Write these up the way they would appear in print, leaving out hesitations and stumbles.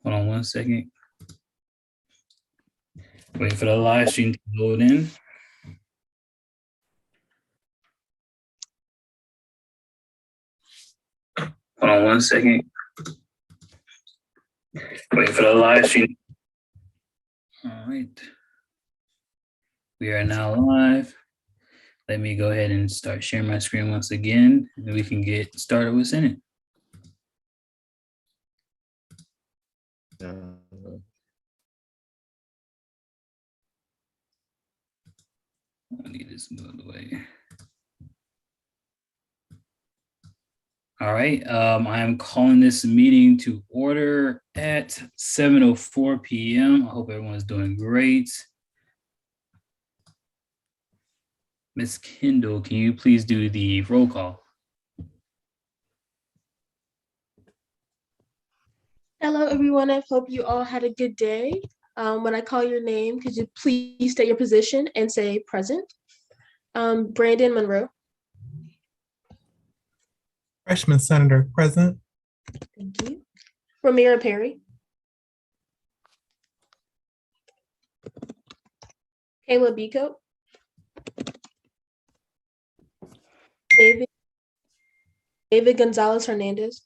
Hold on 1 second. Wait for the live stream to load in. Hold on 1 second. Wait for the live stream. All right. We are now live. Let me go ahead and start sharing my screen once again, and we can get started with Senate. I need this moved away. All right, I am calling this meeting to order at 7:04 p.m. I hope everyone's doing great. Ms. Kendall, can you please do the roll call? Hello, everyone. I hope you all had a good day. When I call your name, could you please state your position and say present? Brandon Monroe. Freshman Senator present. Thank you. Ramira Perry. Kayla Biko. David Gonzalez Hernandez.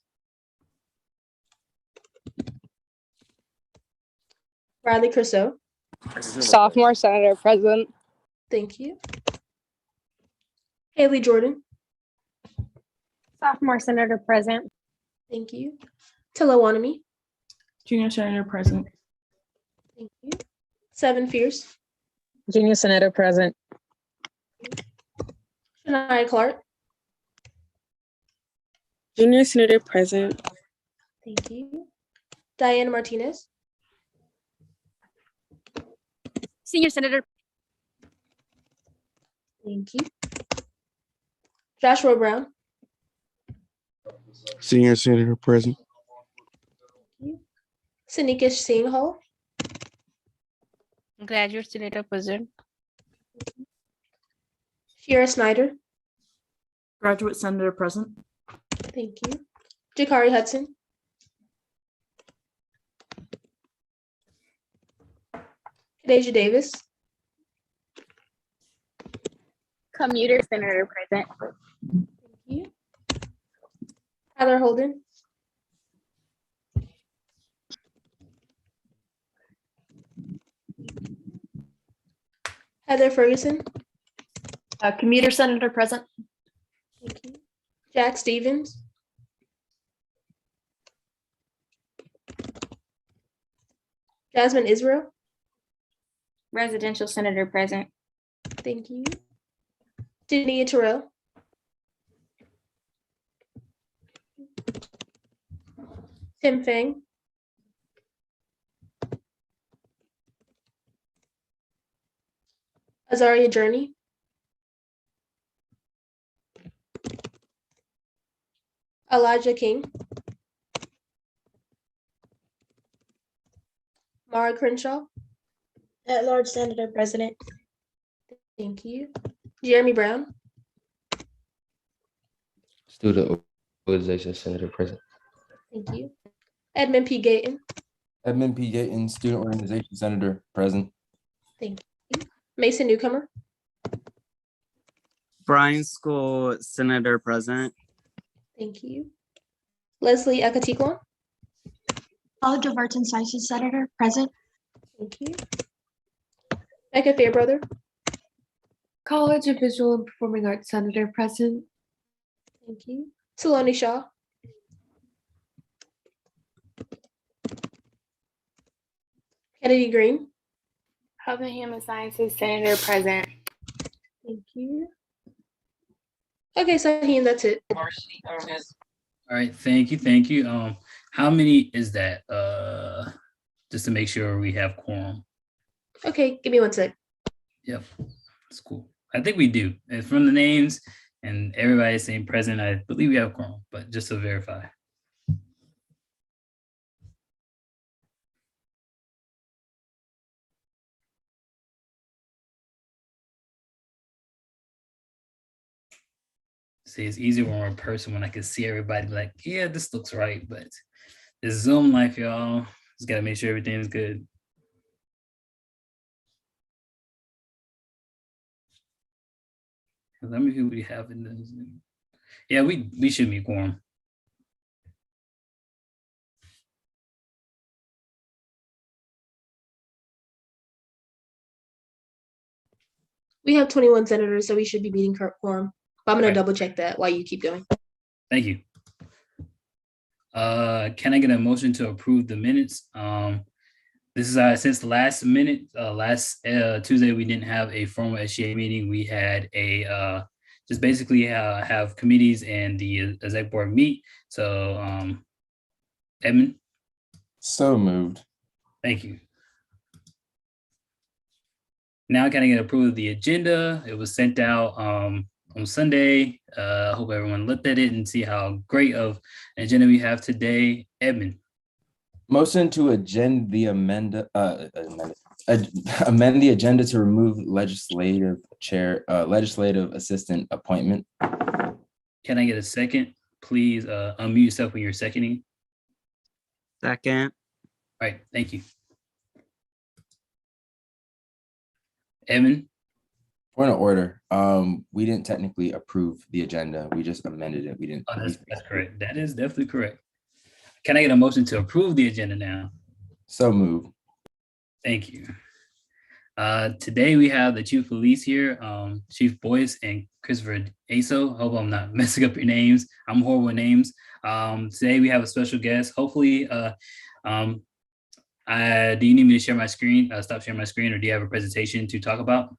Riley Crusoe. Sophomore Senator present. Thank you. Haley Jordan. Sophomore Senator present. Thank you. Tilla Wanami. Junior Senator present. Thank you. Seven Fierce. Junior Senator present. Shania Clark. Junior Senator present. Thank you. Diana Martinez. Senior Senator. Thank you. Joshua Brown. Senior Senator present. Sanika Singhal. Graduate Senator present. Shira Snyder. Graduate Senator present. Thank you. Jakari Hudson. Kadeja Davis. Commuter Senator present. Thank you. Tyler Holden. Heather Ferguson. Commuter Senator present. Thank you. Jack Stevens. Jasmine Israel. Residential Senator present. Thank you. Dania Terrell. Tim Fang. Azaria Journey. Elijah King. Mara Crenshaw. At-large Senator President. Thank you. Jeremy Brown. Student Organization Senator present. Thank you. Edmund P. Gayton. Edmund P. Gayton, Student Organization Senator present. Thank you. Mason Newcomer. Bryan School Senator present. Thank you. Leslie Akatikwan. College of Arts and Sciences Senator present. Thank you. Becca Fairbrother. College of Visual and Performing Arts Senator present. Thank you. Saloni Shaw. Kennedy Green. Health and Human Sciences Senator present. Thank you. Okay, Saheem, that's it. All right, thank you, thank you. How many is that? Just to make sure we have quorum. Okay, give me 1 sec. Yep, that's cool. I think we do. And from the names and everybody saying present, I believe we have quorum, but just to verify. See, it's easier when we're in person when I can see everybody like, yeah, this looks right, but it's Zoom life, y'all. Just gotta make sure everything's good. How many people we have in this? Yeah, we should be quorum. We have 21 senators, so we should be beating quorum. But I'm gonna Right. double check that while you keep going. Thank you. Can I get a motion to approve the minutes? This is since the last Tuesday, we didn't have a formal SGA meeting. We had a just basically have committees and the exec board meet. So Edmund, So moved. thank you. Now can I get approved of the agenda? It was sent out on Sunday. I hope everyone looked at it and see how great of an agenda we have today. Edmund, Motion to amend the agenda to remove legislative assistant appointment. can I get a second? Please unmute yourself when you're seconding. Second. All right, thank you. Evan, Point of order. We didn't technically approve the agenda. We just amended it. We didn't. that's correct. That is definitely correct. Can I get a motion to approve the agenda now? So moved. Thank you. Today we have the chief of police here, Chief Boyce and Christopher Aso. Hope I'm not messing up your names. I'm horrible with names. Today we have a special guest. Hopefully, do you need me to share my screen? Stop sharing my screen, or do you have a presentation to talk about?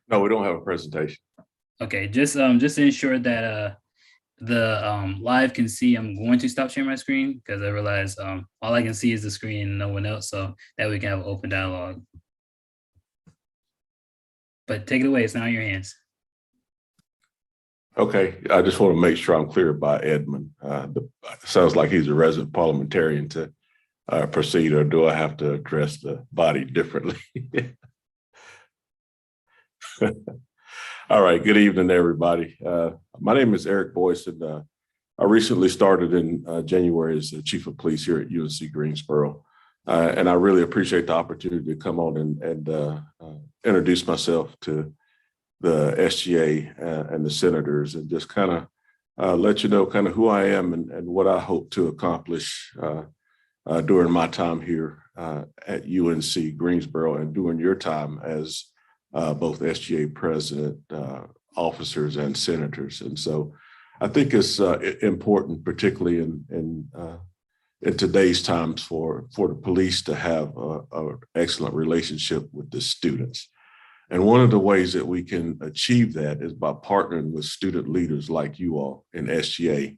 No, we don't have a presentation. Okay, just to ensure that the live can see, I'm going to stop sharing my screen because I realize all I can see is the screen and no one else, so that we can have an open dialogue. But take it away, it's now in your hands. Okay, I just want to make sure I'm clear by Edmund. Sounds like he's a resident parliamentarian to proceed, or do I have to address the body differently? All right, good evening, everybody. My name is Eric Boyce, and I recently started in January as the chief of police here at UNC Greensboro. And I really appreciate the opportunity to come on and introduce myself to the SGA and the senators, and just kind of let you know kind of who I am and what I hope to accomplish during my time here at UNC Greensboro and during your time as both SGA president, officers, and senators. And so I think it's important, particularly in today's times, for the police to have an excellent relationship with the students. And one of the ways that we can achieve that is by partnering with student leaders like you all in SGA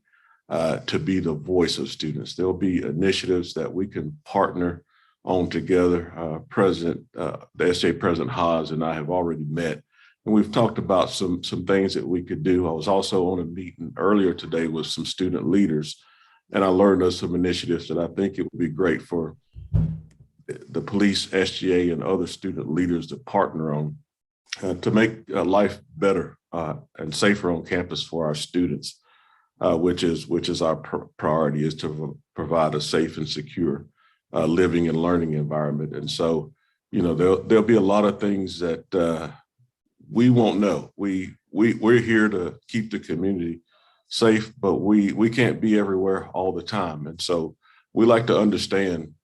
to be the voice of students. There'll be initiatives that we can partner on together. The SGA President Haas and I have already met, and we've talked about some things that we could do. I was also on a meeting earlier today with some student leaders, and I learned of some initiatives that I think it would be great for the police, SGA, and other student leaders to partner on to make life better and safer on campus for our students, which is our priority, is to provide a safe and secure living and learning environment. And so, you know, there'll be a lot of things that we won't know. We're here to keep the community safe, but we can't be everywhere all the time. And so we like to understand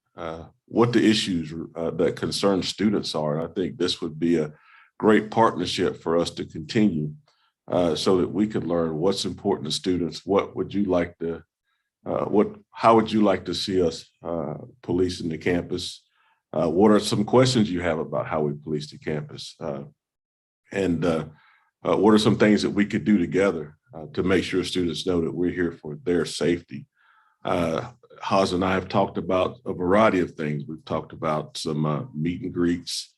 what the issues that concern students are. And I think this would be a great partnership for us to continue so that we could learn what's important to students. What would you like to, how would you like to see us policing the campus? What are some questions you have about how we police the campus? And what are some things that we could do together to make sure students know that we're here for their safety? Haas and I have talked about a variety of things. We've talked about some meet and greets,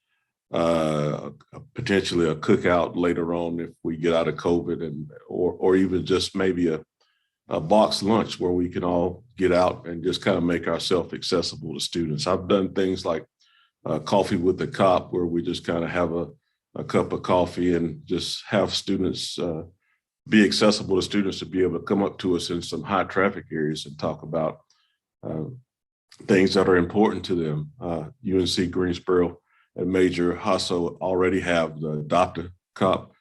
potentially a cookout later on if we get out of COVID, and or even just maybe a box lunch where we can all get out and just kind of make ourselves accessible to students. I've done things like coffee with the cop, where we just kind of have a cup of coffee and just have students be accessible to students to be able to come up to us in some high traffic areas and talk about things that are important to them. UNC Greensboro and Major Hasso already have the Adopt-A-Cop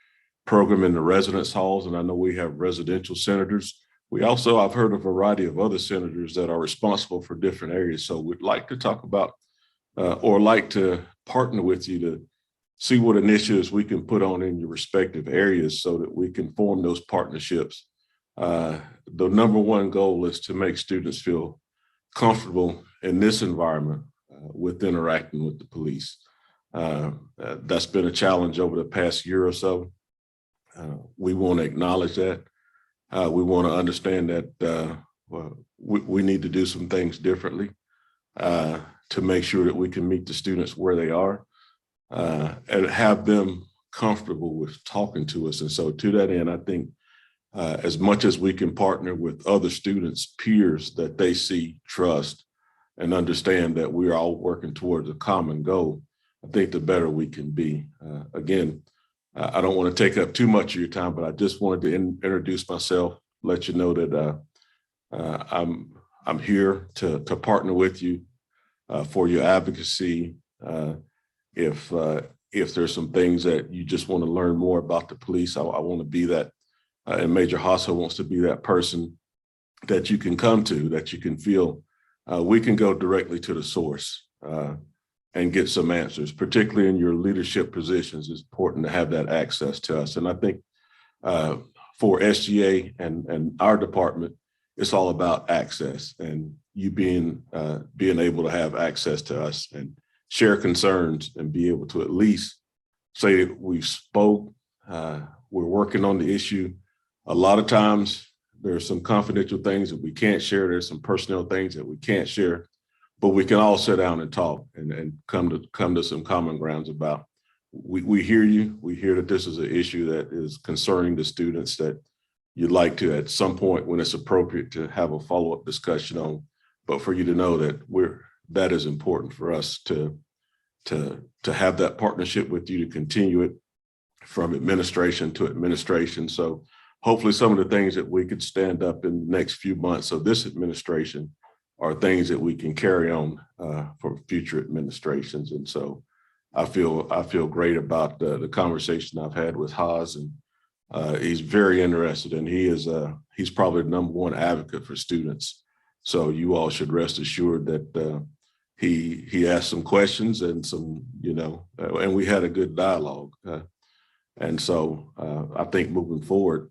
program in the residence halls, and I know we have residential senators. I've heard a variety of other senators that are responsible for different areas. So we'd like to talk about or like to partner with you to see what initiatives we can put on in your respective areas so that we can form those partnerships. The number one goal is to make students feel comfortable in this environment with interacting with the police. That's been a challenge over the past year or so. We want to acknowledge that. We want to understand that we need to do some things differently to make sure that we can meet the students where they are and have them comfortable with talking to us. And so to that end, I think as much as we can partner with other students, peers that they see, trust, and understand that we're all working towards a common goal, I think the better we can be. Again, I don't want to take up too much of your time, but I just wanted to introduce myself, let you know that I'm here to partner with you for your advocacy. If there's some things that you just want to learn more about the police, I want to be that. And Major Hasso wants to be that person that you can come to, that you can feel we can go directly to the source and get some answers, particularly in your leadership positions. It's important to have that access to us. And I think for SGA and our department, it's all about access and you being able to have access to us and share concerns and be able to at least say we spoke, we're working on the issue. A lot of times there's some confidential things that we can't share. There's some personal things that we can't share, but we can all sit down and talk and come to some common grounds about. We hear you. We hear that this is an issue that is concerning the students that you'd like to, at some point when it's appropriate, to have a follow-up discussion on. But for you to know that that is important for us to have that partnership with you, to continue it from administration to administration. So hopefully some of the things that we could stand up in the next few months of this administration are things that we can carry on for future administrations. And so I feel great about the conversation I've had with Haas, and he's very interested, and he's probably the number one advocate for students. So you all should rest assured that he asked some questions and some, and we had a good dialogue. And so I think moving forward,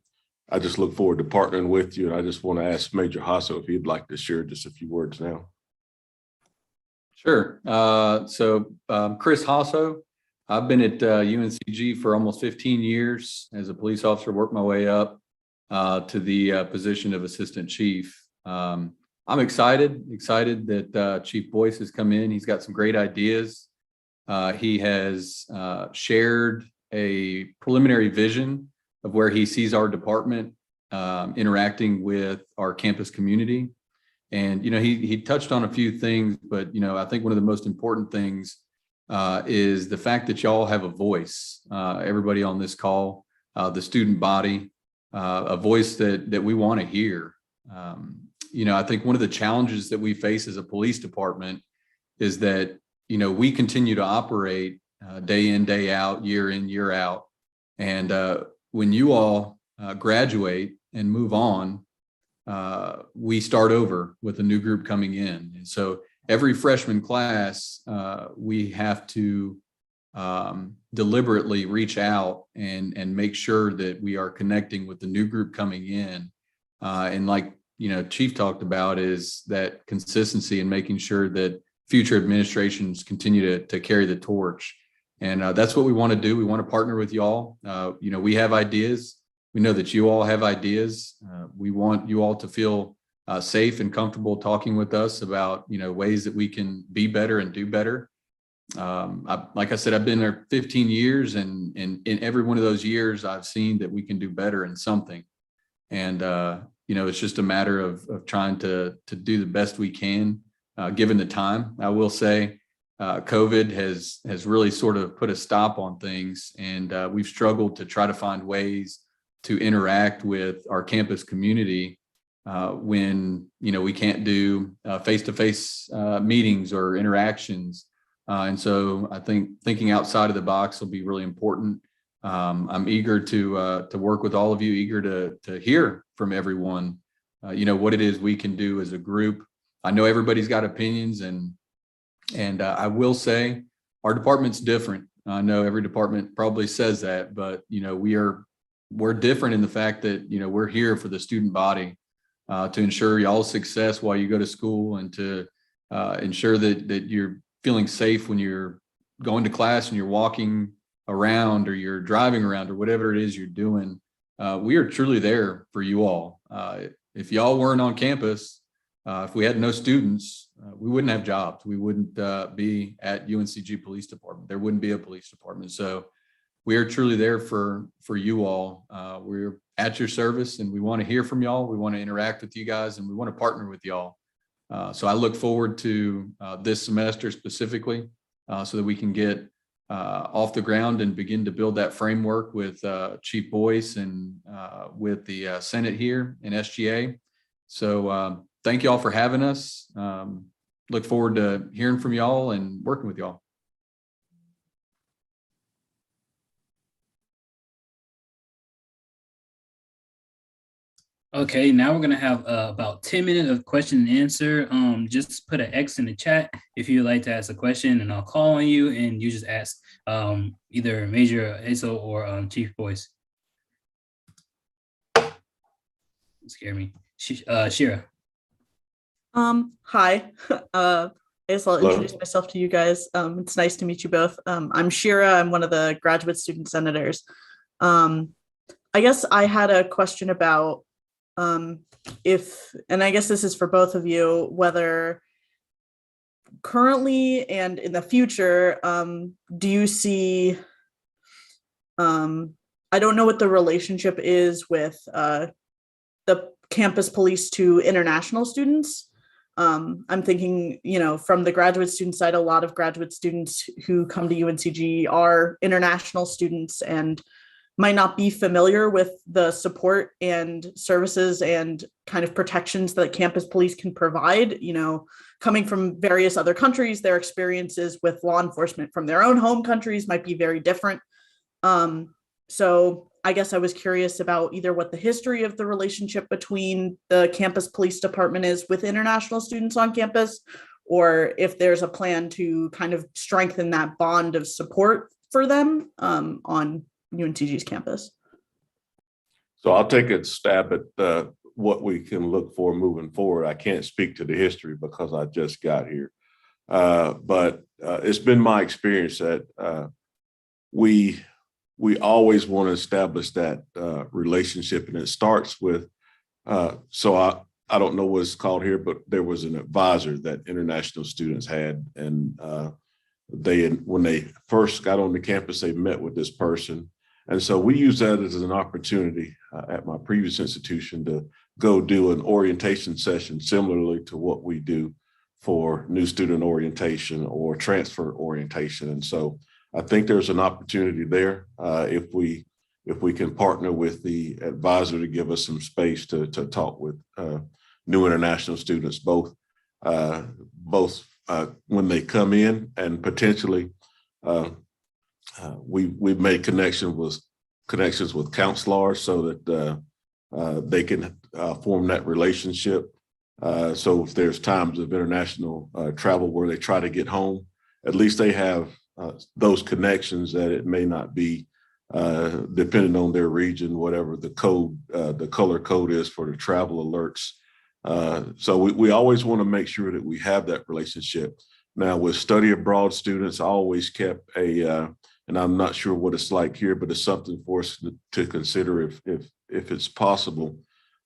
I just look forward to partnering with you. And I just want to ask Major Hasso if he'd like to share just a few words now. Sure. So Chris Hasso, I've been at UNCG for almost 15 years as a police officer, worked my way up to the position of assistant chief. I'm excited that Chief Boyce has come in. He's got some great ideas. He has shared a preliminary vision of where he sees our department interacting with our campus community. And, he touched on a few things, but, I think one of the most important things is the fact that y'all have a voice, everybody on this call, the student body, a voice that we want to hear. I think one of the challenges that we face as a police department is that, we continue to operate day in, day out, year in, year out. And when you all graduate and move on, we start over with a new group coming in. And so every freshman class, we have to deliberately reach out and make sure that we are connecting with the new group coming in. And like, Chief talked about, is that consistency and making sure that future administrations continue to carry the torch. And that's what we want to do. We want to partner with y'all. We have ideas. We know that you all have ideas. We want you all to feel safe and comfortable talking with us about, ways that we can be better and do better. Like I said, I've been there 15 years, and in every one of those years, I've seen that we can do better in something. And, it's just a matter of trying to do the best we can, given the time. I will say, COVID has really sort of put a stop on things, and we've struggled to try to find ways to interact with our campus community when, we can't do face-to-face meetings or interactions. And so I think thinking outside of the box will be really important. I'm eager to work with all of you, eager to hear from everyone, what it is we can do as a group. I know everybody's got opinions, and I will say our department's different. I know every department probably says that, but we're different in the fact that we're here for the student body, to ensure y'all's success while you go to school, and to ensure that you're feeling safe when you're going to class and you're walking around or you're driving around or whatever it is you're doing. We are truly there for you all. If y'all weren't on campus, if we had no students, we wouldn't have jobs. We wouldn't be at UNCG Police Department. There wouldn't be a police department. So we are truly there for you all. We're at your service, and we want to hear from y'all. We want to interact with you guys, and we want to partner with y'all. So I look forward to this semester specifically, so that we can get off the ground and begin to build that framework with Chief Boyce and with the Senate here in SGA. So thank you all for having us. Look forward to hearing from y'all and working with y'all. Okay, now we're gonna have about 10 minutes of question and answer. Just put an X in the chat if you'd like to ask a question, and I'll call on you, and you just ask either Major Hazel or Chief Boyce. Scare me. Shira. Hi. I guess I'll introduce myself to you guys. It's nice to meet you both. I'm Shira. I'm one of the graduate student senators. I guess I had a question about and I guess this is for both of you, whether currently and in the future, do you see, I don't know what the relationship is with the campus police to international students. I'm thinking, from the graduate student side, a lot of graduate students who come to UNCG are international students and might not be familiar with the support and services and kind of protections that campus police can provide. Coming from various other countries, their experiences with law enforcement from their own home countries might be very different. So I guess I was curious about either what the history of the relationship between the campus police department is with international students on campus, or if there's a plan to kind of strengthen that bond of support for them on UNCG's campus. So I'll take a stab at what we can look for moving forward. I can't speak to the history because I just got here. But it's been my experience that we always want to establish that relationship, and it starts with, so I don't know what it's called here, but there was an advisor that international students had, and when they first got on the campus, they met with this person. And so we use that as an opportunity at my previous institution to go do an orientation session similarly to what we do for new student orientation or transfer orientation. And so I think there's an opportunity there if we can partner with the advisor to give us some space to talk with new international students, both when they come in, and potentially we've made connections with counselors so that they can form that relationship. So if there's times of international travel where they try to get home, at least they have those connections, that it may not be depending on their region, whatever the code, the color code is for the travel alerts. So we always want to make sure that we have that relationship. Now, with study abroad students, I always kept and I'm not sure what it's like here, but it's something for us to consider if it's possible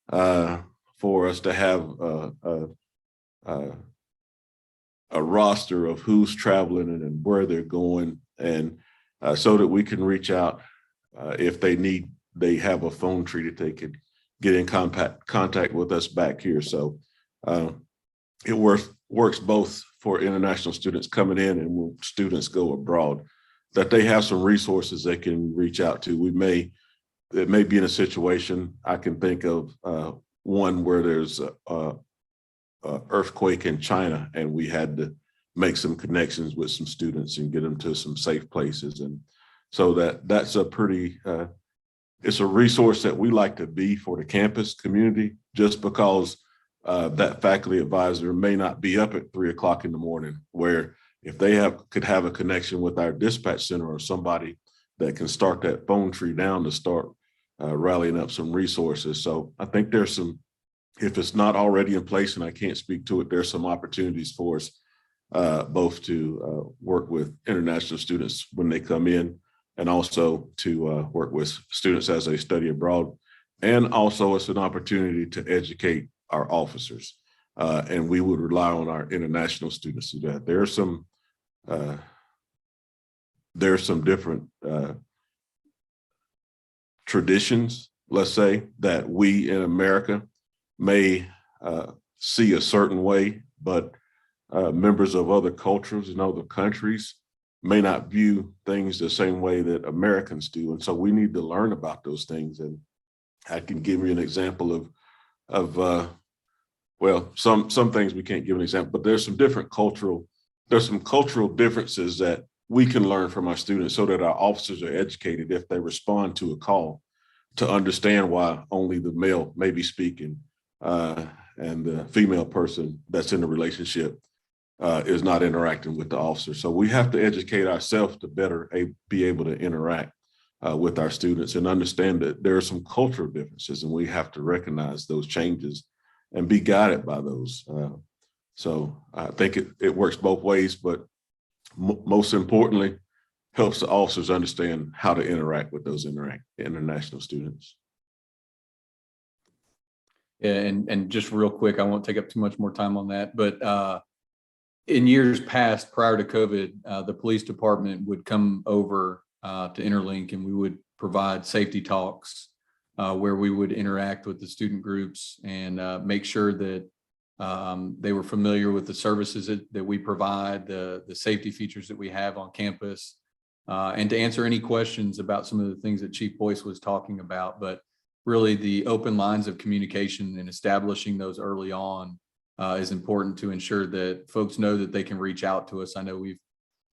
for us to have a roster of who's traveling and where they're going, and so that we can reach out if they have a phone tree that they could get in contact with us back here. So it works both for international students coming in and when students go abroad, that they have some resources they can reach out to. It may be in a situation I can think of one where there's a earthquake in China, and we had to make some connections with some students and get them to some safe places. And so that's a pretty, it's a resource that we like to be for the campus community, just because that faculty advisor may not be up at 3 o'clock in the morning, where if they could have a connection with our dispatch center or somebody that can start that phone tree down to start rallying up some resources. So I think there's some, if it's not already in place and I can't speak to it, there's some opportunities for us both to work with international students when they come in, and also to work with students as they study abroad. And also it's an opportunity to educate our officers. And we would rely on our international students to do that. There are some different traditions, let's say, that we in America may see a certain way, but members of other cultures and other countries may not view things the same way that Americans do. And so we need to learn about those things. And I can give you an example of well, some things we can't give an example, but there's some cultural differences that we can learn from our students, so that our officers are educated if they respond to a call, to understand why only the male may be speaking and the female person that's in the relationship is not interacting with the officer. So we have to educate ourselves to better be able to interact with our students and understand that there are some cultural differences, and we have to recognize those changes and be guided by those. So I think it works both ways, but most importantly, helps the officers understand how to interact with those international students. Yeah, and just real quick, I won't take up too much more time on that, but in years past, prior to COVID, the police department would come over to Interlink, and we would provide safety talks where we would interact with the student groups and make sure that they were familiar with the services that we provide, the safety features that we have on campus, and to answer any questions about some of the things that Chief Boyce was talking about. But really, the open lines of communication and establishing those early on is important to ensure that folks know that they can reach out to us. I know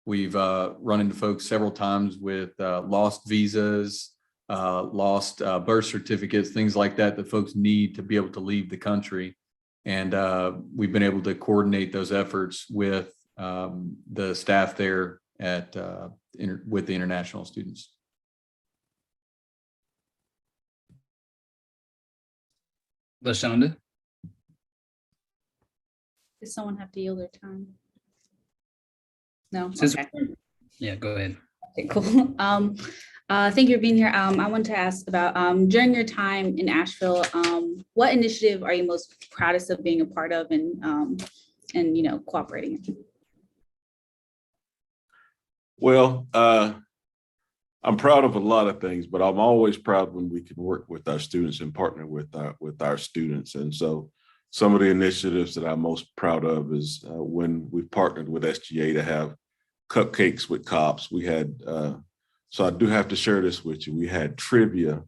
we've run into folks several times with lost visas, lost birth certificates, things like that folks need to be able to leave the country. And we've been able to coordinate those efforts with the staff there at with the international students. LaShonda? Does someone have to yield their time? No? Since- Okay. Yeah, go ahead. Okay, cool. Thank you for being here. I want to ask about during your time in Asheville, what initiative are you most proudest of being a part of and cooperating in? Well, I'm proud of a lot of things, but I'm always proud when we can work with our students and partner with our students. And so some of the initiatives that I'm most proud of is when we partnered with SGA to have cupcakes with cops. We had, so I do have to share this with you. We had trivia.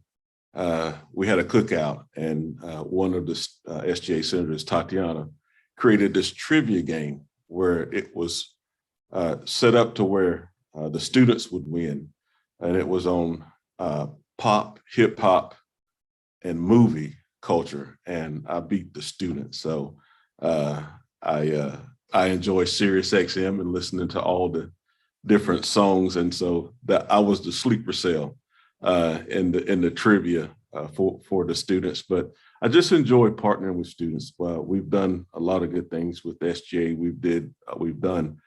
We had a cookout, and one of the SGA senators, Tatiana, created this trivia game where it was set up to where the students would win. And it was on pop, hip hop, and movie culture. And I beat the students. So I enjoy Sirius XM and listening to all the different songs. And so that I was the sleeper cell in the trivia for the students. But I just enjoy partnering with students. We've done a lot of good things with SGA. We've done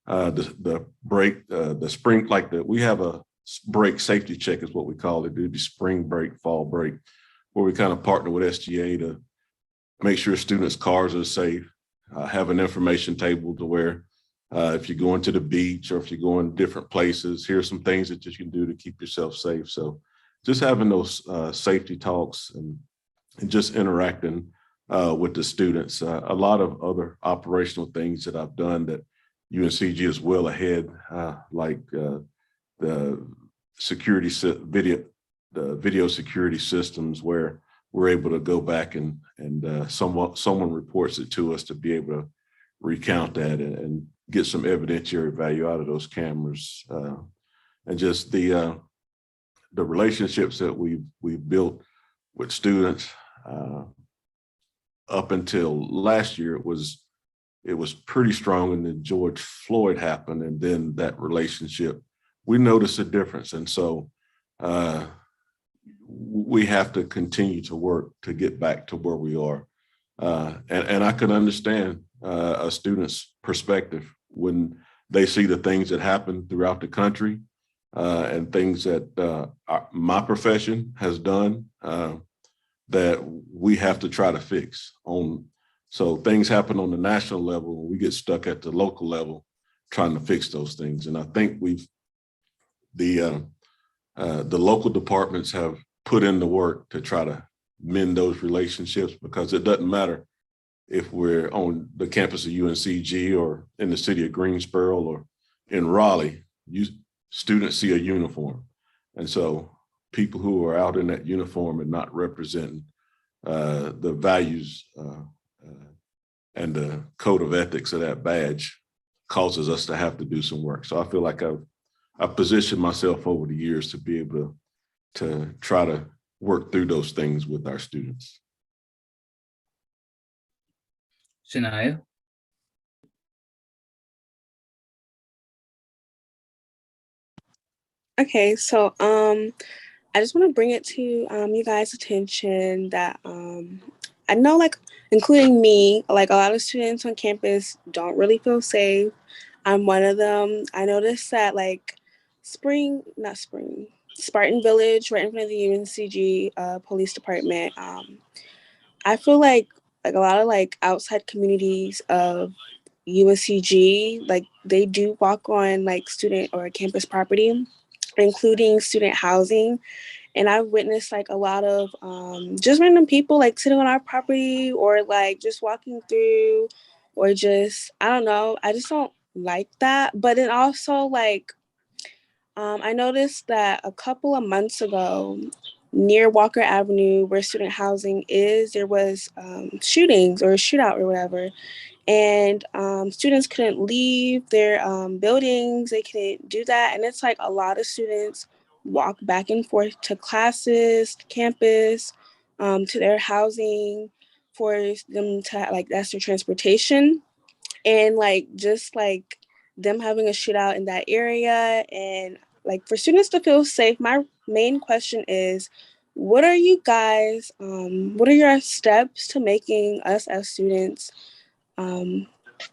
the break, the spring, we have a break safety check is what we call it, the spring break, fall break, where we kind of partner with SGA to make sure students' cars are safe, have an information table to where if you're going to the beach or if you're going different places, here's some things that you can do to keep yourself safe. So just having those safety talks and just interacting with the students. A lot of other operational things that I've done that UNCG is well ahead, like the video security systems, where we're able to go back and someone reports it to us to be able to recount that and get some evidentiary value out of those cameras. And just the relationships that we've built with students up until last year, it was pretty strong. And then George Floyd happened, and then that relationship, we noticed a difference. And so we have to continue to work to get back to where we are. And I can understand a student's perspective when they see the things that happen throughout the country and things that my profession has done that we have to try to fix. So things happen on the national level, we get stuck at the local level trying to fix those things. And I think the local departments have put in the work to try to mend those relationships, because it doesn't matter if we're on the campus of UNCG or in the city of Greensboro or in Raleigh. Students see a uniform. And so people who are out in that uniform and not representing the values and the code of ethics of that badge causes us to have to do some work. So I feel like I've positioned myself over the years to be able to try to work through those things with our students. Shania? Okay, so I just want to bring it to you guys' attention that I know, like, including me, like a lot of students on campus don't really feel safe. I'm one of them. I noticed that like Spartan Village, right in front of the UNCG police department. I feel like a lot of like outside communities of UNCG, like they do walk on like student or campus property, including student housing. And I've witnessed like a lot of just random people like sitting on our property or like just walking through or just, I don't know, I just don't like that. But then also like, I noticed that a couple of months ago near Walker Avenue where student housing is, there was shootings or a shootout or whatever. And students couldn't leave their buildings, they couldn't do that. And it's like a lot of students walk back and forth to classes, to campus, to their housing for them to like, that's their transportation. And like, just like them having a shootout in that area and like for students to feel safe, my main question is, what are you guys, what are your steps to making us as students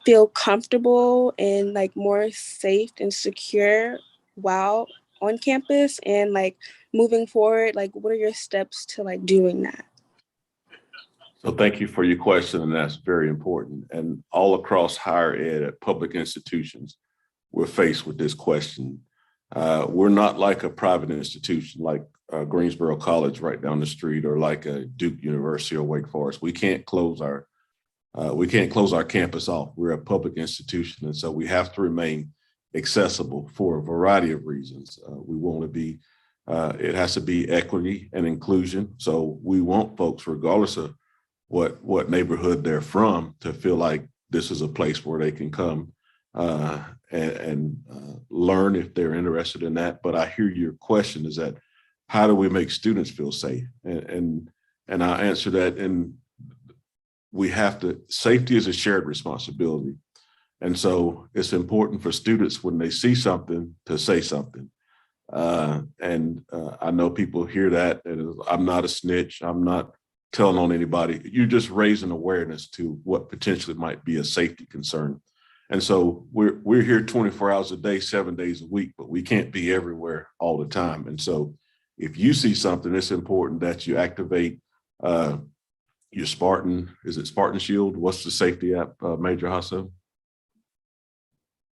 feel comfortable and like more safe and secure while on campus, and like moving forward, like what are your steps to like doing that? So thank you for your question, and that's very important. And all across higher ed at public institutions, we're faced with this question. We're not like a private institution like Greensboro College right down the street, or like a Duke University or Wake Forest. We can't close our campus off. We're a public institution, and so we have to remain accessible for a variety of reasons. We want to be, it has to be equity and inclusion. So we want folks, regardless of what neighborhood they're from, to feel like this is a place where they can come and learn if they're interested in that. But I hear your question is that, how do we make students feel safe? And I answer that, and we have to, safety is a shared responsibility. And so it's important for students when they see something to say something. And I know people hear that, and I'm not a snitch, I'm not telling on anybody. You're just raising awareness to what potentially might be a safety concern. And so we're here 24 hours a day, 7 days a week, but we can't be everywhere all the time. And so if you see something, it's important that you activate your Spartan, is it Spartan Shield? What's the safety app, Major Hasso?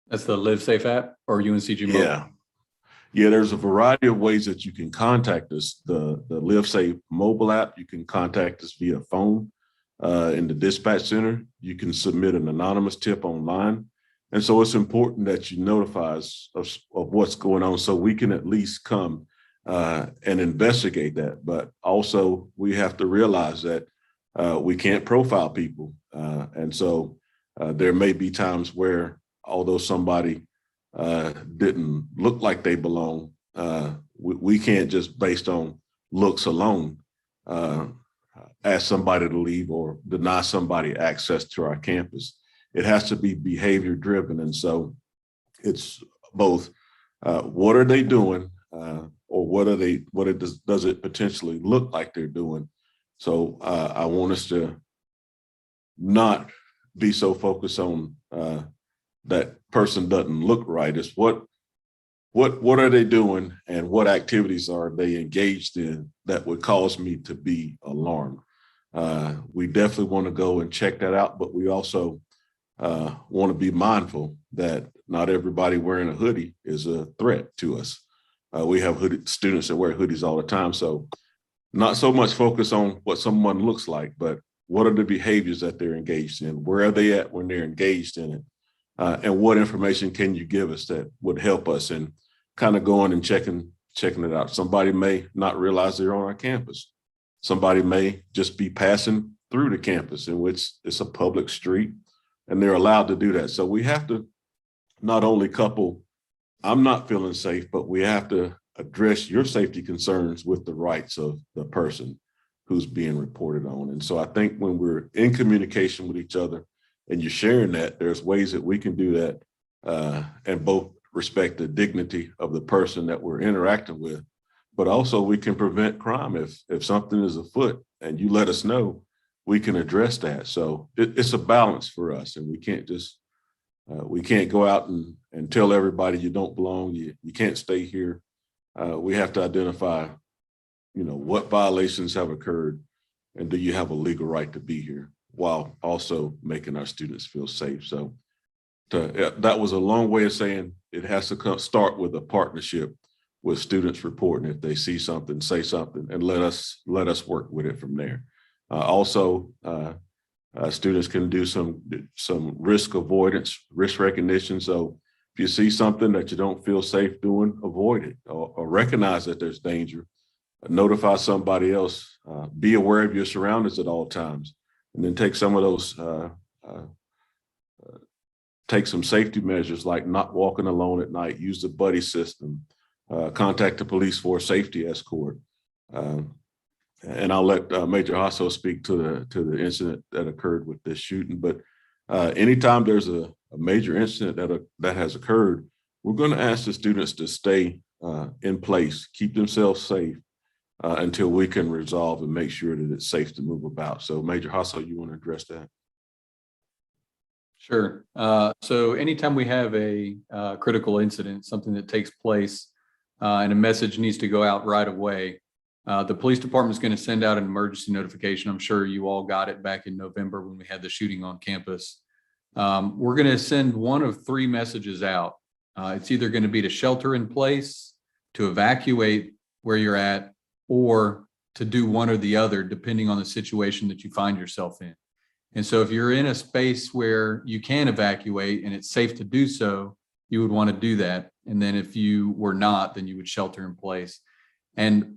That's the Live Safe app or UNCG Mobile? Yeah, there's a variety of ways that you can contact us. The Live Safe mobile app, you can contact us via phone in the dispatch center. You can submit an anonymous tip online. And so it's important that you notify us of what's going on so we can at least come and investigate that. But also we have to realize that we can't profile people. And so there may be times where, although somebody didn't look like they belong, we can't just based on looks alone ask somebody to leave or deny somebody access to our campus. It has to be behavior driven. And so it's both what are they doing or does it potentially look like they're doing? So I want us to not be so focused on that person doesn't look right. It's what are they doing and what activities are they engaged in that would cause me to be alarmed? We definitely want to go and check that out, but we also want to be mindful that not everybody wearing a hoodie is a threat to us. We have students that wear hoodies all the time. So not so much focus on what someone looks like, but what are the behaviors that they're engaged in? Where are they at when they're engaged in it? And what information can you give us that would help us in kind of going and checking it out? Somebody may not realize they're on our campus. Somebody may just be passing through the campus, in which it's a public street and they're allowed to do that. So we have to not only couple, I'm not feeling safe, but we have to address your safety concerns with the rights of the person who's being reported on. And so I think when we're in communication with each other and you're sharing that, there's ways that we can do that and both respect the dignity of the person that we're interacting with, but also we can prevent crime. If something is afoot and you let us know, we can address that. So it's a balance for us, and we can't just, we can't go out and tell everybody you don't belong, you can't stay here. We have to identify, what violations have occurred and do you have a legal right to be here, while also making our students feel safe. So that was a long way of saying it has to start with a partnership with students reporting. If they see something, say something, and let us work with it from there. Also, students can do some risk avoidance, risk recognition. So if you see something that you don't feel safe doing, avoid it or recognize that there's danger. Notify somebody else. Be aware of your surroundings at all times, and then take some of those. Take some safety measures like not walking alone at night. Use the buddy system. Contact the police for a safety escort. And I'll let Major Hasso speak to the incident that occurred with this shooting. But anytime there's a major incident that has occurred, we're going to ask the students to stay in place, keep themselves safe until we can resolve and make sure that it's safe to move about. So Major Hasso, you want to address that? Sure. So anytime we have a critical incident, something that takes place and a message needs to go out right away, the police department is going to send out an emergency notification. I'm sure you all got it back in November when we had the shooting on campus. We're going to send one of three messages out. It's either going to be to shelter in place, to evacuate where you're at, or to do one or the other, depending on the situation that you find yourself in. And so if you're in a space where you can evacuate and it's safe to do so, you would want to do that. And then if you were not, then you would shelter in place. And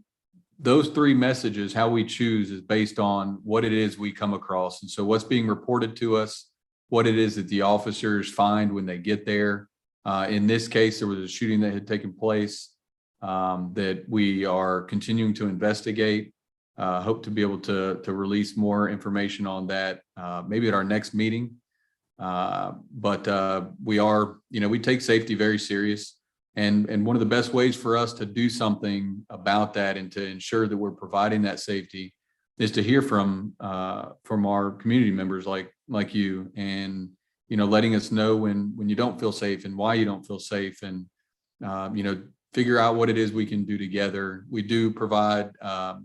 those three messages, how we choose is based on what it is we come across. And so what's being reported to us, what it is that the officers find when they get there. In this case, there was a shooting that had taken place that we are continuing to investigate. Hope to be able to release more information on that maybe at our next meeting. But we are, we take safety very serious. And one of the best ways for us to do something about that and to ensure that we're providing that safety is to hear from our community members like you, and letting us know when you don't feel safe and why you don't feel safe, and figure out what it is we can do together. We do provide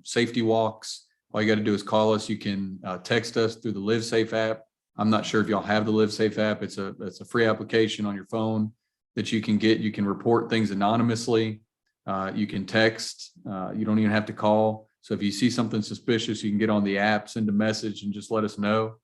safety walks. All you got to do is call us. You can text us through the LiveSafe app. I'm not sure if y'all have the LiveSafe app. It's a free application on your phone that you can get. You can report things anonymously. You can text. You don't even have to call. So if you see something suspicious, you can get on the app, send a message, and just let us know.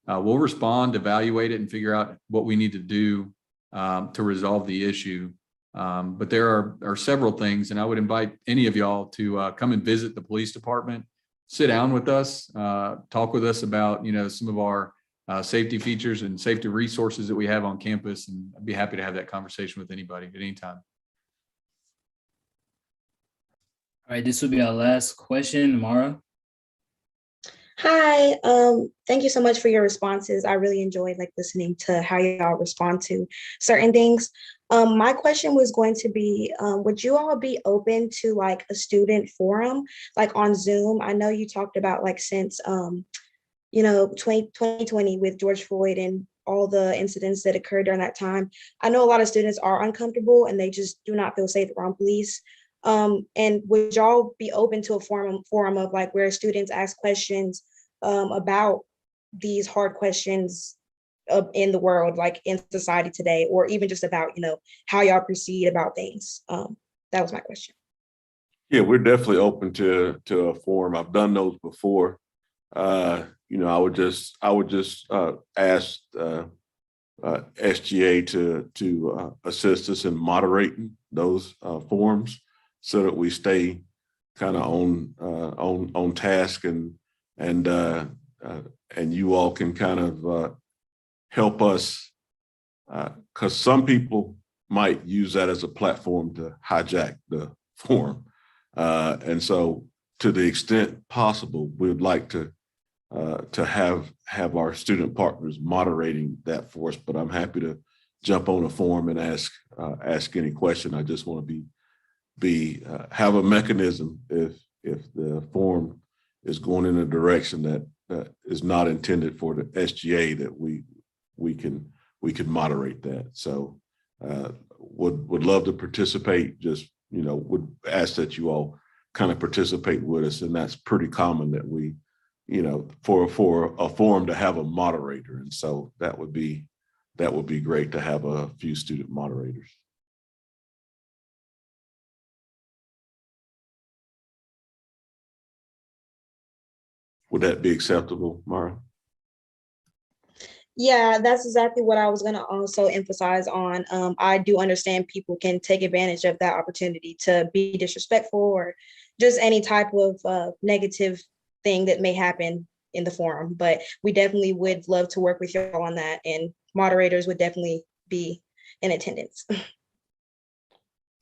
We'll respond, evaluate it, and figure out what we need to do to resolve the issue. But there are several things, and I would invite any of y'all to come and visit the police department, sit down with us, talk with us about, some of our safety features and safety resources that we have on campus. And I'd be happy to have that conversation with anybody at any time. All right, this will be our last question, Mara. Hi, thank you so much for your responses. I really enjoyed listening to how y'all respond to certain things. My question was going to be, would you all be open to a student forum, on Zoom? I know you talked about since 2020 with George Floyd and all the incidents that occurred during that time. I know a lot of students are uncomfortable and they just do not feel safe around police. And would y'all be open to a forum of where students ask questions about these hard questions in the world, in society today, or even just about, how y'all proceed about things? That was my question. Yeah, we're definitely open to a forum. I've done those before. I would just ask SGA to assist us in moderating those forums so that we stay kind of on task, and you all can kind of help us, because some people might use that as a platform to hijack the forum. And so to the extent possible, we would like to have our student partners moderating that for us, but I'm happy to jump on a forum and ask any question. I just want to have a mechanism if the forum is going in a direction that is not intended for the SGA, that we can moderate that. So would love to participate. Just would ask that you all kind of participate with us, and that's pretty common that we, for a forum to have a moderator, and so that would be great to have a few student moderators. Would that be acceptable, Mara? Yeah, that's exactly what I was going to also emphasize on. I do understand people can take advantage of that opportunity to be disrespectful or just any type of negative thing that may happen in the forum, but we definitely would love to work with you all on that, and moderators would definitely be in attendance.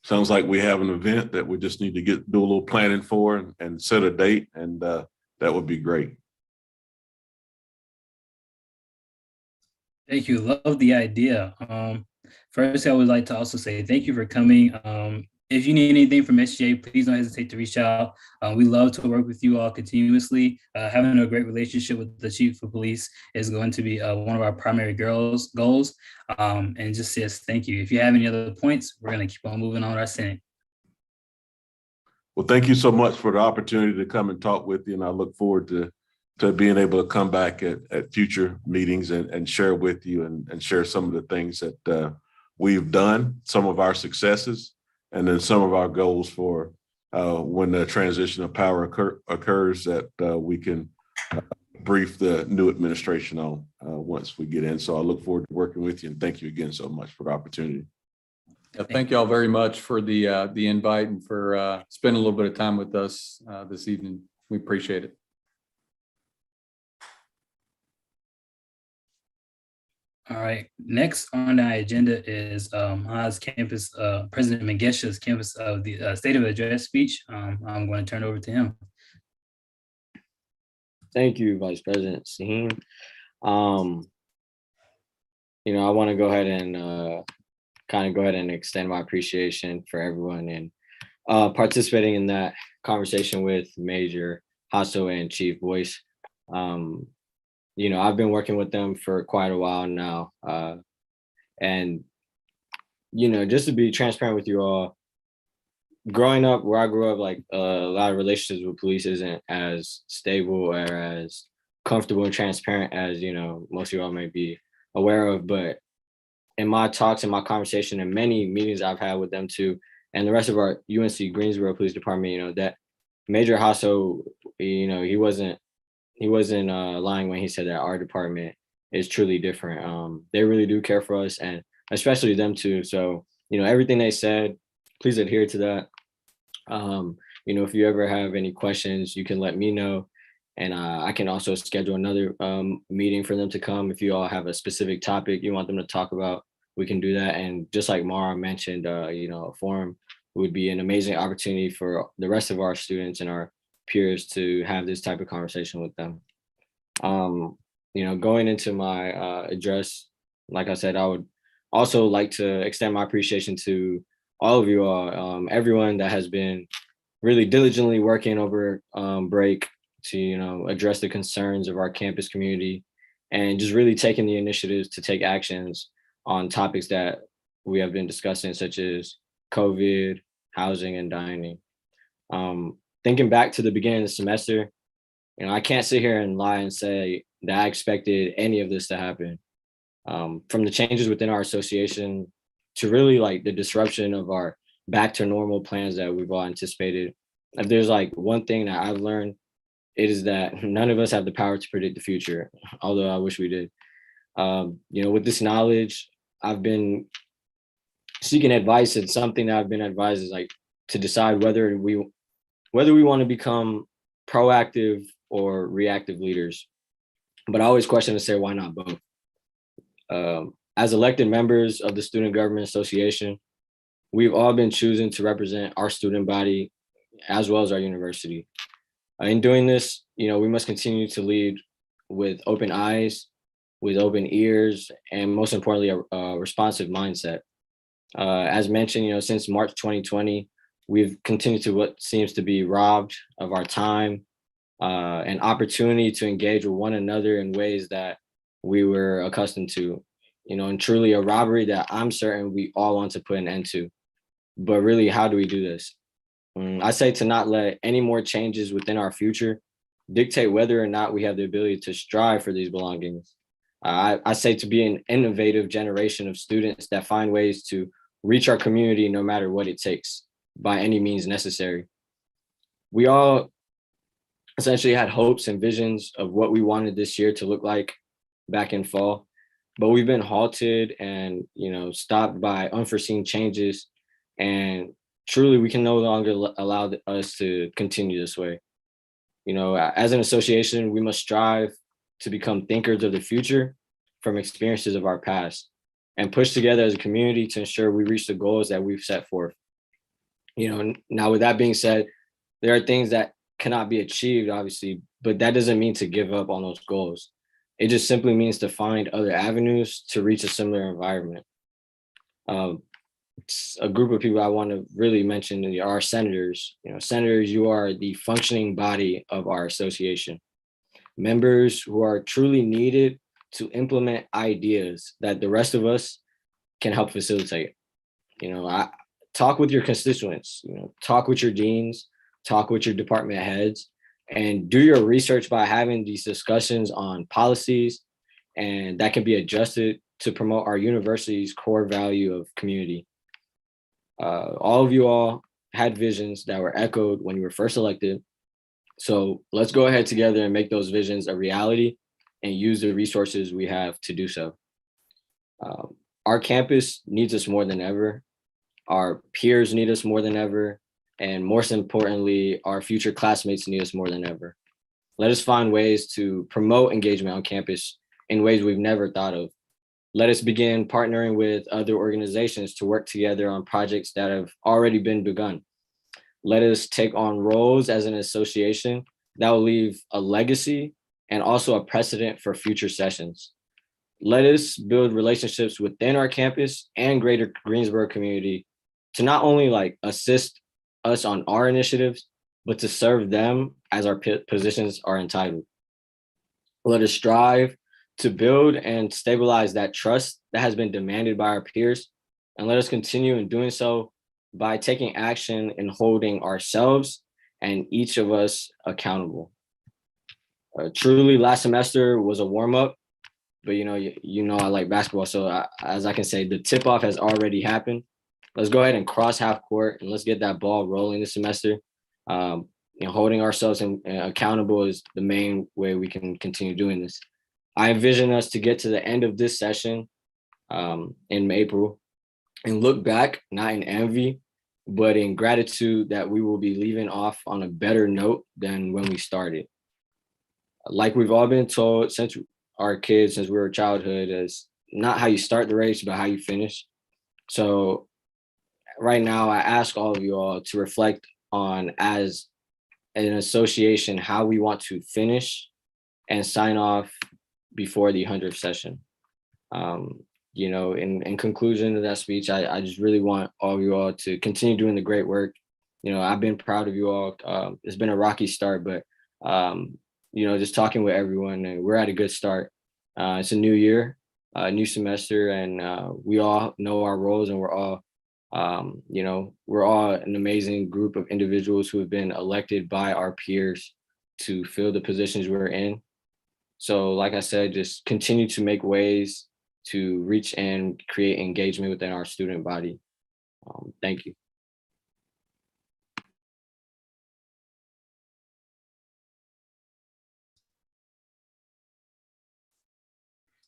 Sounds like we have an event that we just need to do a little planning for and set a date, and that would be great. Thank you. Love the idea. First, I would like to also say thank you for coming. If you need anything from SGA, please don't hesitate to reach out. We love to work with you all continuously. Having a great relationship with the Chief of Police is going to be one of our primary goals. And just yes, thank you. If you have any other points, we're going to keep on moving on our Senate. Well, thank you so much for the opportunity to come and talk with you, and I look forward to being able to come back at future meetings and share with you and share some of the things that we've done, some of our successes, and then some of our goals for when the transition of power occurs, that we can brief the new administration on once we get in. So I look forward to working with you, and thank you again so much for the opportunity. Yeah, thank you all very much for the invite and for spending a little bit of time with us this evening. We appreciate it. All right, next on the agenda is Haas campus, President Mengesha's campus of the State of the Address speech. I'm going to turn it over to him. Thank you, Vice President Sahin. I want to go ahead and extend my appreciation for everyone and participating in that conversation with Major Hasso and Chief Boyce. I've been working with them for quite a while now. And just to be transparent with you all, growing up where I grew up, a lot of relationships with police isn't as stable or as comfortable and transparent as, most of you all may be aware of. But in my talks and my conversation and many meetings I've had with them too, and the rest of our UNC Greensboro Police Department, that Major Hasso, he wasn't lying when he said that our department is truly different. They really do care for us, and especially them too. So everything they said, please adhere to that. If you ever have any questions, you can let me know. And I can also schedule another meeting for them to come. If you all have a specific topic you want them to talk about, we can do that. And just like Mara mentioned, a forum would be an amazing opportunity for the rest of our students and our peers to have this type of conversation with them. Going into my address, like I said, I would also like to extend my appreciation to all of you all, everyone that has been really diligently working over break to, address the concerns of our campus community and just really taking the initiatives to take actions on topics that we have been discussing, such as COVID, housing, and dining. Thinking back to the beginning of the semester, I can't sit here and lie and say that I expected any of this to happen. From the changes within our association to really like the disruption of our back to normal plans that we've all anticipated. If there's like one thing that I've learned, it is that none of us have the power to predict the future, although I wish we did. With this knowledge, I've been seeking advice, and something that I've been advised is like to decide whether we want to become proactive or reactive leaders. But I always question and say, why not both? As elected members of the Student Government Association, we've all been choosing to represent our student body as well as our university. In doing this, we must continue to lead with open eyes, with open ears, and most importantly, a responsive mindset. As mentioned, since March 2020, we've continued to what seems to be robbed of our time, an opportunity to engage with one another in ways that we were accustomed to, and truly a robbery that I'm certain we all want to put an end to. But really, how do we do this? I say to not let any more changes within our future dictate whether or not we have the ability to strive for these belongings. I say to be an innovative generation of students that find ways to reach our community no matter what it takes, by any means necessary. We all essentially had hopes and visions of what we wanted this year to look like back in fall, but we've been halted and stopped by unforeseen changes, and truly we can no longer allow us to continue this way. As an association, we must strive to become thinkers of the future from experiences of our past, and push together as a community to ensure we reach the goals that we've set forth. Now with that being said, there are things that cannot be achieved, obviously, but that doesn't mean to give up on those goals. It just simply means to find other avenues to reach a similar environment. A group of people I want to really mention are senators. Senators, you are the functioning body of our association. Members who are truly needed to implement ideas that the rest of us can help facilitate. I talk with your constituents, talk with your deans, talk with your department heads, and do your research by having these discussions on policies, and that can be adjusted to promote our university's core value of community. All of you all had visions that were echoed when you were first elected. So let's go ahead together and make those visions a reality and use the resources we have to do so. Our campus needs us more than ever. Our peers need us more than ever. And most importantly, our future classmates need us more than ever. Let us find ways to promote engagement on campus in ways we've never thought of. Let us begin partnering with other organizations to work together on projects that have already been begun. Let us take on roles as an association that will leave a legacy and also a precedent for future sessions. Let us build relationships within our campus and greater Greensboro community to not only assist us on our initiatives, but to serve them as our positions are entitled. Let us strive to build and stabilize that trust that has been demanded by our peers, and let us continue in doing so by taking action and holding ourselves and each of us accountable. Truly, last semester was a warm-up, but I like basketball, so as I can say, the tip-off has already happened. Let's go ahead and cross half court and let's get that ball rolling this semester. Holding ourselves accountable is the main way we can continue doing this. I envision us to get to the end of this session in April and look back, not in envy, but in gratitude that we will be leaving off on a better note than when we started. Like we've all been told since our kids, since we were childhood, is not how you start the race, but how you finish. So right now, I ask all of you all to reflect on, as an association, how we want to finish and sign off before the 100th session. You know, in conclusion of that speech, I just really want all of you all to continue doing the great work. You know, I've been proud of you all. It's been a rocky start, but you know, just talking with everyone, and we're at a good start. It's a new year, a new semester, and we all know our roles, and we're all, you know, we're all an amazing group of individuals who have been elected by our peers to fill the positions we're in. So like I said, just continue to make ways to reach and create engagement within our student body. Thank you.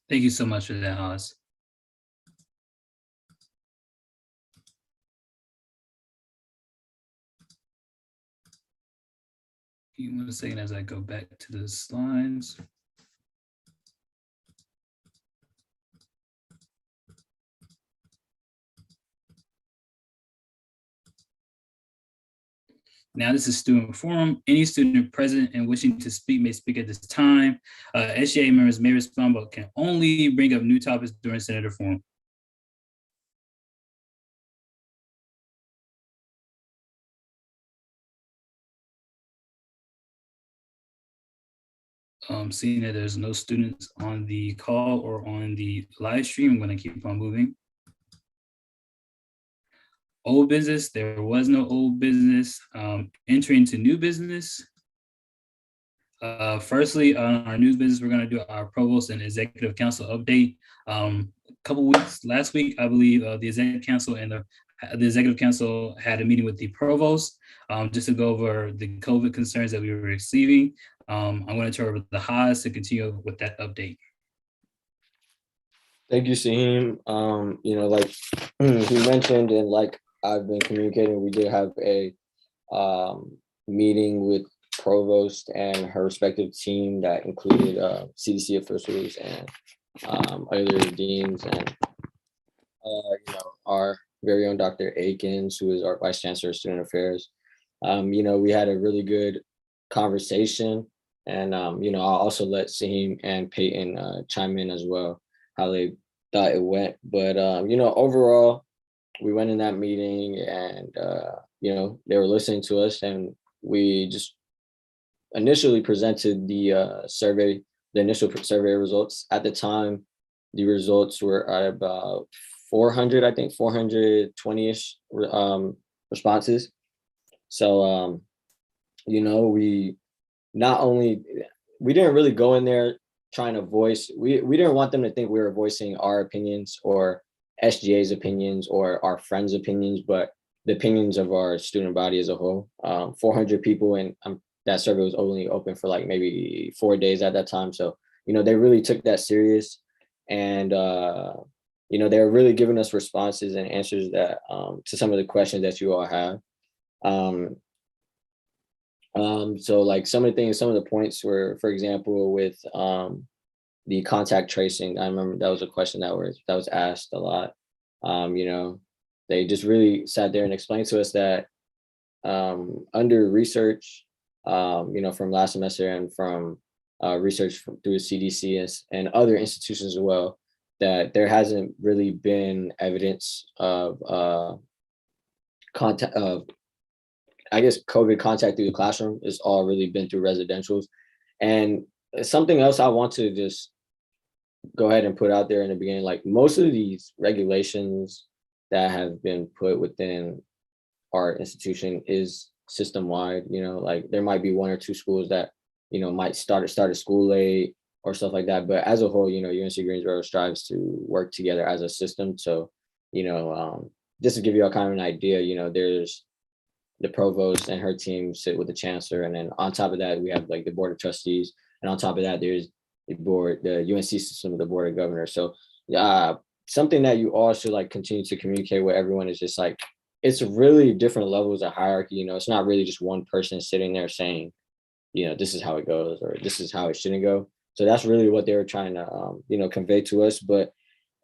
Thank you so much for that, Oz. Give me 1 second as I go back to the slides. Now this is student forum. Any student present and wishing to speak may speak at this time. SGA members may respond, but can only bring up new topics during senator forum. Seeing that there's no students on the call or on the live stream, I'm going to keep on moving. Old business, there was no old business. Entering into new business. Firstly, on our new business, we're going to do our provost and executive council update. A couple weeks, last week, I believe, the executive council and the executive council had a meeting with the provost just to go over the COVID concerns that we were receiving. I'm going to turn over to Haas to continue with that update. Thank you, Saheem. You know, like he mentioned, and like I've been communicating, we did have a meeting with provost and her respective team that included CDC officials and other deans and you know, our very own Dr. Akins, who is our Vice Chancellor of Student Affairs. You know, we had a really good conversation, and you know, I'll also let Saheem and Peyton chime in as well, how they thought it went. But you know, overall, we went in that meeting, and you know, they were listening to us, and we just initially presented the survey, the initial survey results. At the time, the results were at about 400, I think 420-ish responses. So, you know, we didn't really go in there trying to voice, we didn't want them to think we were voicing our opinions or SGA's opinions or our friends' opinions, but the opinions of our student body as a whole. 400 people, and that survey was only open for like maybe 4 days at that time. So, you know, they really took that serious, and you know, they're really giving us responses and answers that to some of the questions that you all have. So like some of the points were, for example, with the contact tracing. I remember that was a question that was asked a lot. You know, they just really sat there and explained to us that under research, you know, from last semester and from research through CDC and other institutions as well, that there hasn't really been evidence of contact of, I guess, COVID contact through the classroom. It's all really been through residentials. And something else I want to just go ahead and put out there in the beginning, like most of these regulations that have been put within our institution is system-wide. You know, like there might be 1 or 2 schools that, you know, might start a school late or stuff like that. But as a whole, you know, UNC Greensboro strives to work together as a system. So, you know, just to give you all kind of an idea, you know, there's the provost and her team sit with the chancellor. And then on top of that, we have like the board of trustees. And on top of that, there's the UNC system, the board of governors. So something that you all should like continue to communicate with everyone is just like, it's really different levels of hierarchy. You know, it's not really just one person sitting there saying, you know, this is how it goes or this is how it shouldn't go. So that's really what they were trying to, you know, convey to us. But,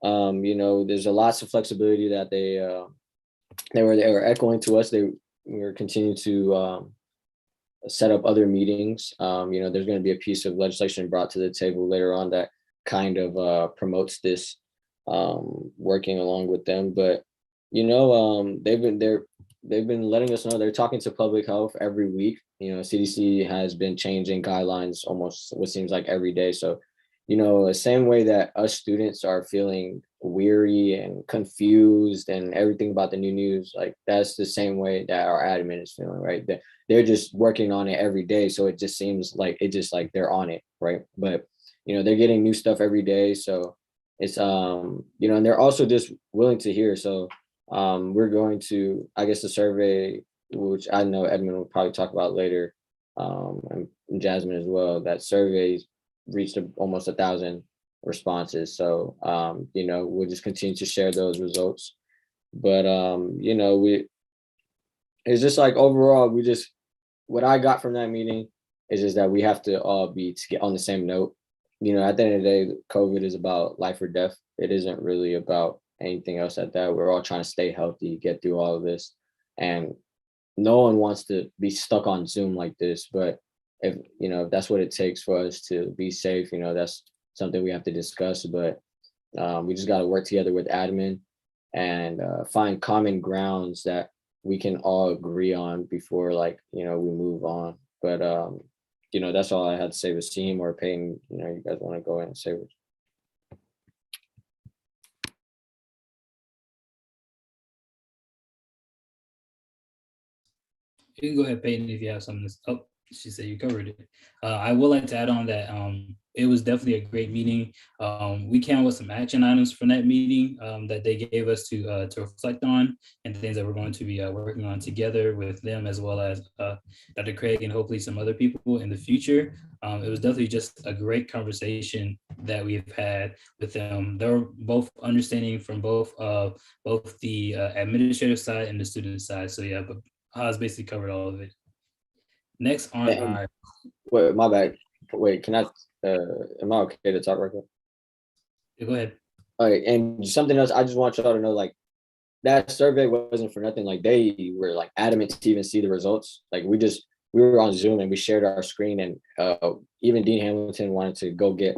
you know, there's a lots of flexibility that they were echoing to us. We were continuing to set up other meetings. You know, there's going to be a piece of legislation brought to the table later on that kind of promotes this, working along with them. But, you know, they've been letting us know they're talking to public health every week. You know, CDC has been changing guidelines almost what seems like every day. So, you know, the same way that us students are feeling weary and confused and everything about the new news, like that's the same way that our admin is feeling, right? They're just working on it every day. So it just seems like they're on it, right? But, you know, they're getting new stuff every day. So it's, you know, and they're also just willing to hear. So we're going to, I guess, the survey, which I know Edmund will probably talk about later, and Jasmine as well, that survey reached almost 1,000 responses. So, you know, we'll just continue to share those results. But, you know, it's just like overall, what I got from that meeting is just that we have to all get on the same note. You know, at the end of the day, COVID is about life or death. It isn't really about anything else at that. We're all trying to stay healthy, get through all of this. And no one wants to be stuck on Zoom like this, but if, you know, if that's what it takes for us to be safe, you know, that's something we have to discuss. But we just got to work together with admin and find common grounds that we can all agree on before, like, you know, we move on. But, you know, that's all I had to say with team or Peyton. You know, you guys want to go in and say what? You can go ahead, Peyton, if you have something. Oh, she said you covered it. I would like to add on that it was definitely a great meeting. We came up with some action items from that meeting that they gave us to reflect on, and things that we're going to be working on together with them, as well as Dr. Craig and hopefully some other people in the future. It was definitely just a great conversation that we've had with them. They were both understanding from both the administrative side and the student side. So yeah, but Haas basically covered all of it. Next on our. Wait, my bad. Wait, can I? Am I okay to talk right now? Yeah, go ahead. All right, and something else, I just want y'all to know, like, that survey wasn't for nothing. Like, they were like adamant to even see the results. Like, we were on Zoom and we shared our screen, and even Dean Hamilton wanted to go get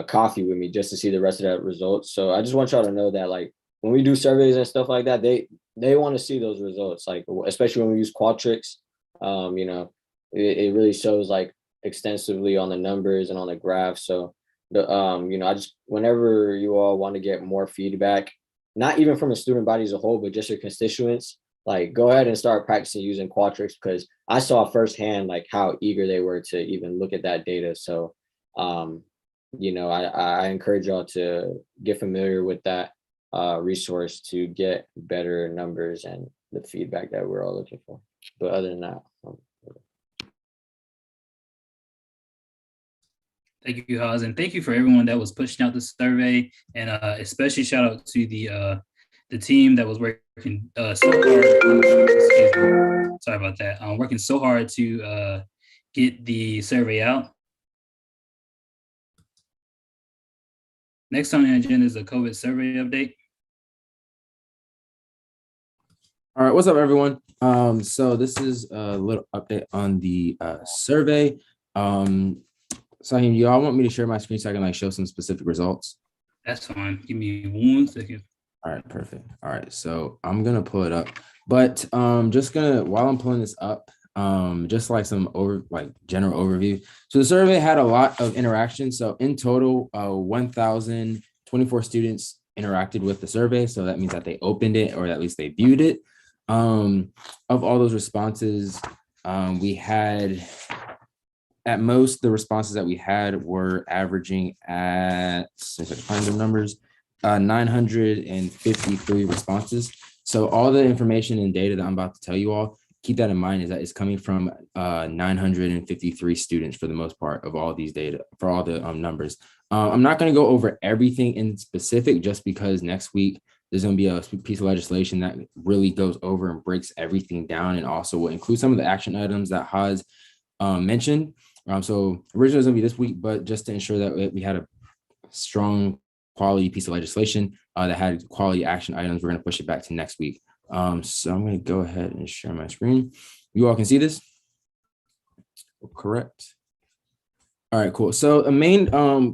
coffee with me just to see the rest of that results. So I just want y'all to know that, like, when we do surveys and stuff like that, they want to see those results, like, especially when we use Qualtrics. You know, it really shows like extensively on the numbers and on the graph. So the you know, I just, whenever you all want to get more feedback, not even from the student body as a whole, but just your constituents, like, go ahead and start practicing using Qualtrics, because I saw firsthand like how eager they were to even look at that data. So you know, I encourage y'all to get familiar with that resource to get better numbers and the feedback that we're all looking for. But other than that, thank you, Haas, and thank you for everyone that was pushing out the survey, and especially shout out to the team that was working so hard. Sorry about that. Working so hard to get the survey out. Next on the agenda is a COVID survey update. All right, what's up, everyone? So this is a little update on the survey. Saheem, you all want me to share my screen so I can like show some specific results? That's fine. Give me 1 second. All right, perfect. All right, so I'm gonna pull it up, but just gonna, while I'm pulling this up, just like some general overview. So the survey had a lot of interaction. So in total, 1,024 students interacted with the survey. So that means that they opened it, or at least they viewed it. Of all those responses, we had, at most, the responses that we had were averaging at, if I can find the numbers, 953 responses. So all the information and data that I'm about to tell you all, keep that in mind, is that it's coming from 953 students for the most part of all these data, for all the numbers. I'm not going to go over everything in specific just because next week there's going to be a piece of legislation that really goes over and breaks everything down and also will include some of the action items that Haz mentioned. So originally it was going to be this week, but just to ensure that we had a strong quality piece of legislation that had quality action items, we're going to push it back to next week. So I'm going to go ahead and share my screen. You all can see this? Correct. All right, cool. So the main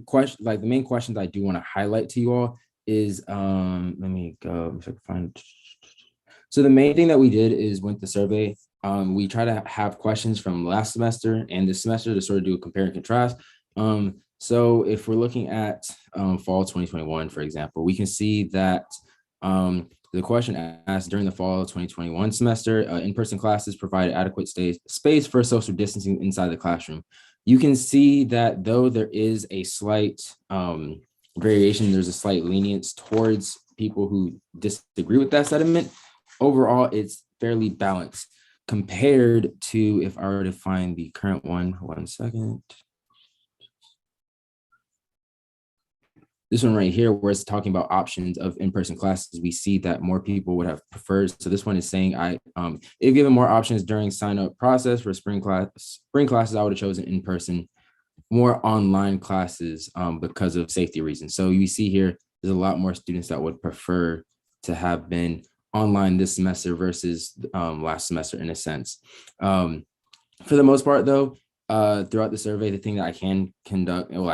question, the main questions I do want to highlight to you all is let me go if I can find. So the main thing that we did is with the survey, we try to have questions from last semester and this semester to sort of do a compare and contrast. So if we're looking at fall 2021, for example, we can see that the question asked during the fall 2021 semester, in-person classes provide adequate space for social distancing inside the classroom. You can see that though there is a slight variation, there's a slight lenience towards people who disagree with that sentiment. Overall, it's fairly balanced compared to, if I were to find the current one second. This one right here, where it's talking about options of in-person classes, we see that more people would have preferred. So this one is saying, if given more options during sign-up process for spring classes, I would have chosen in-person, more online classes because of safety reasons. So you see here, there's a lot more students that would prefer to have been online this semester versus last semester in a sense. For the most part though, throughout the survey, the thing that I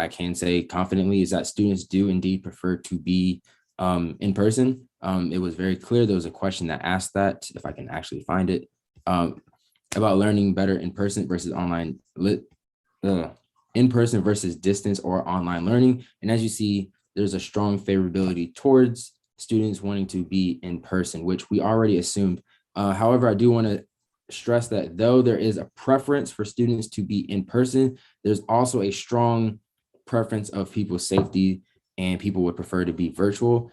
can say confidently is that students do indeed prefer to be in person. It was very clear. There was a question that asked that, if I can actually find it, about learning better in person versus online, in person versus distance or online learning. And as you see, there's a strong favorability towards students wanting to be in person, which we already assumed. However, I do want to stress that though there is a preference for students to be in person, there's also a strong preference of people's safety and people would prefer to be virtual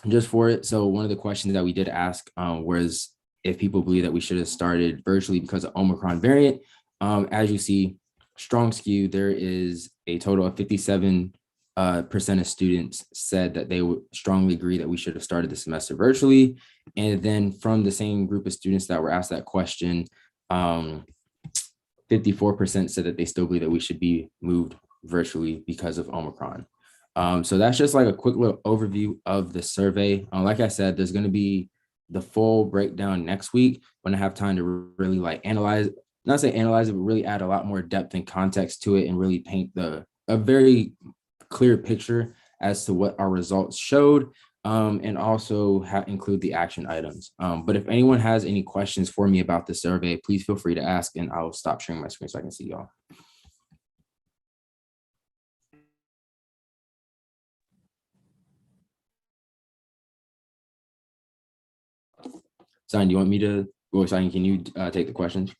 just for it. So one of the questions that we did ask was if people believe that we should have started virtually because of Omicron variant. As you see, strong skew, there is a total of 57% of students said that they would strongly agree that we should have started the semester virtually. And then from the same group of students that were asked that question, 54% said that they still believe that we should be moved virtually because of Omicron. So that's just like a quick little overview of the survey. Like I said, there's going to be the full breakdown next week when I have time to really analyze, not say analyze it, but really add a lot more depth and context to it and really paint a very clear picture as to what our results showed, and also include the action items. But if anyone has any questions for me about the survey, please feel free to ask and I'll stop sharing my screen so I can see y'all. Sign, do you want me to, or Sign, can you take the questions?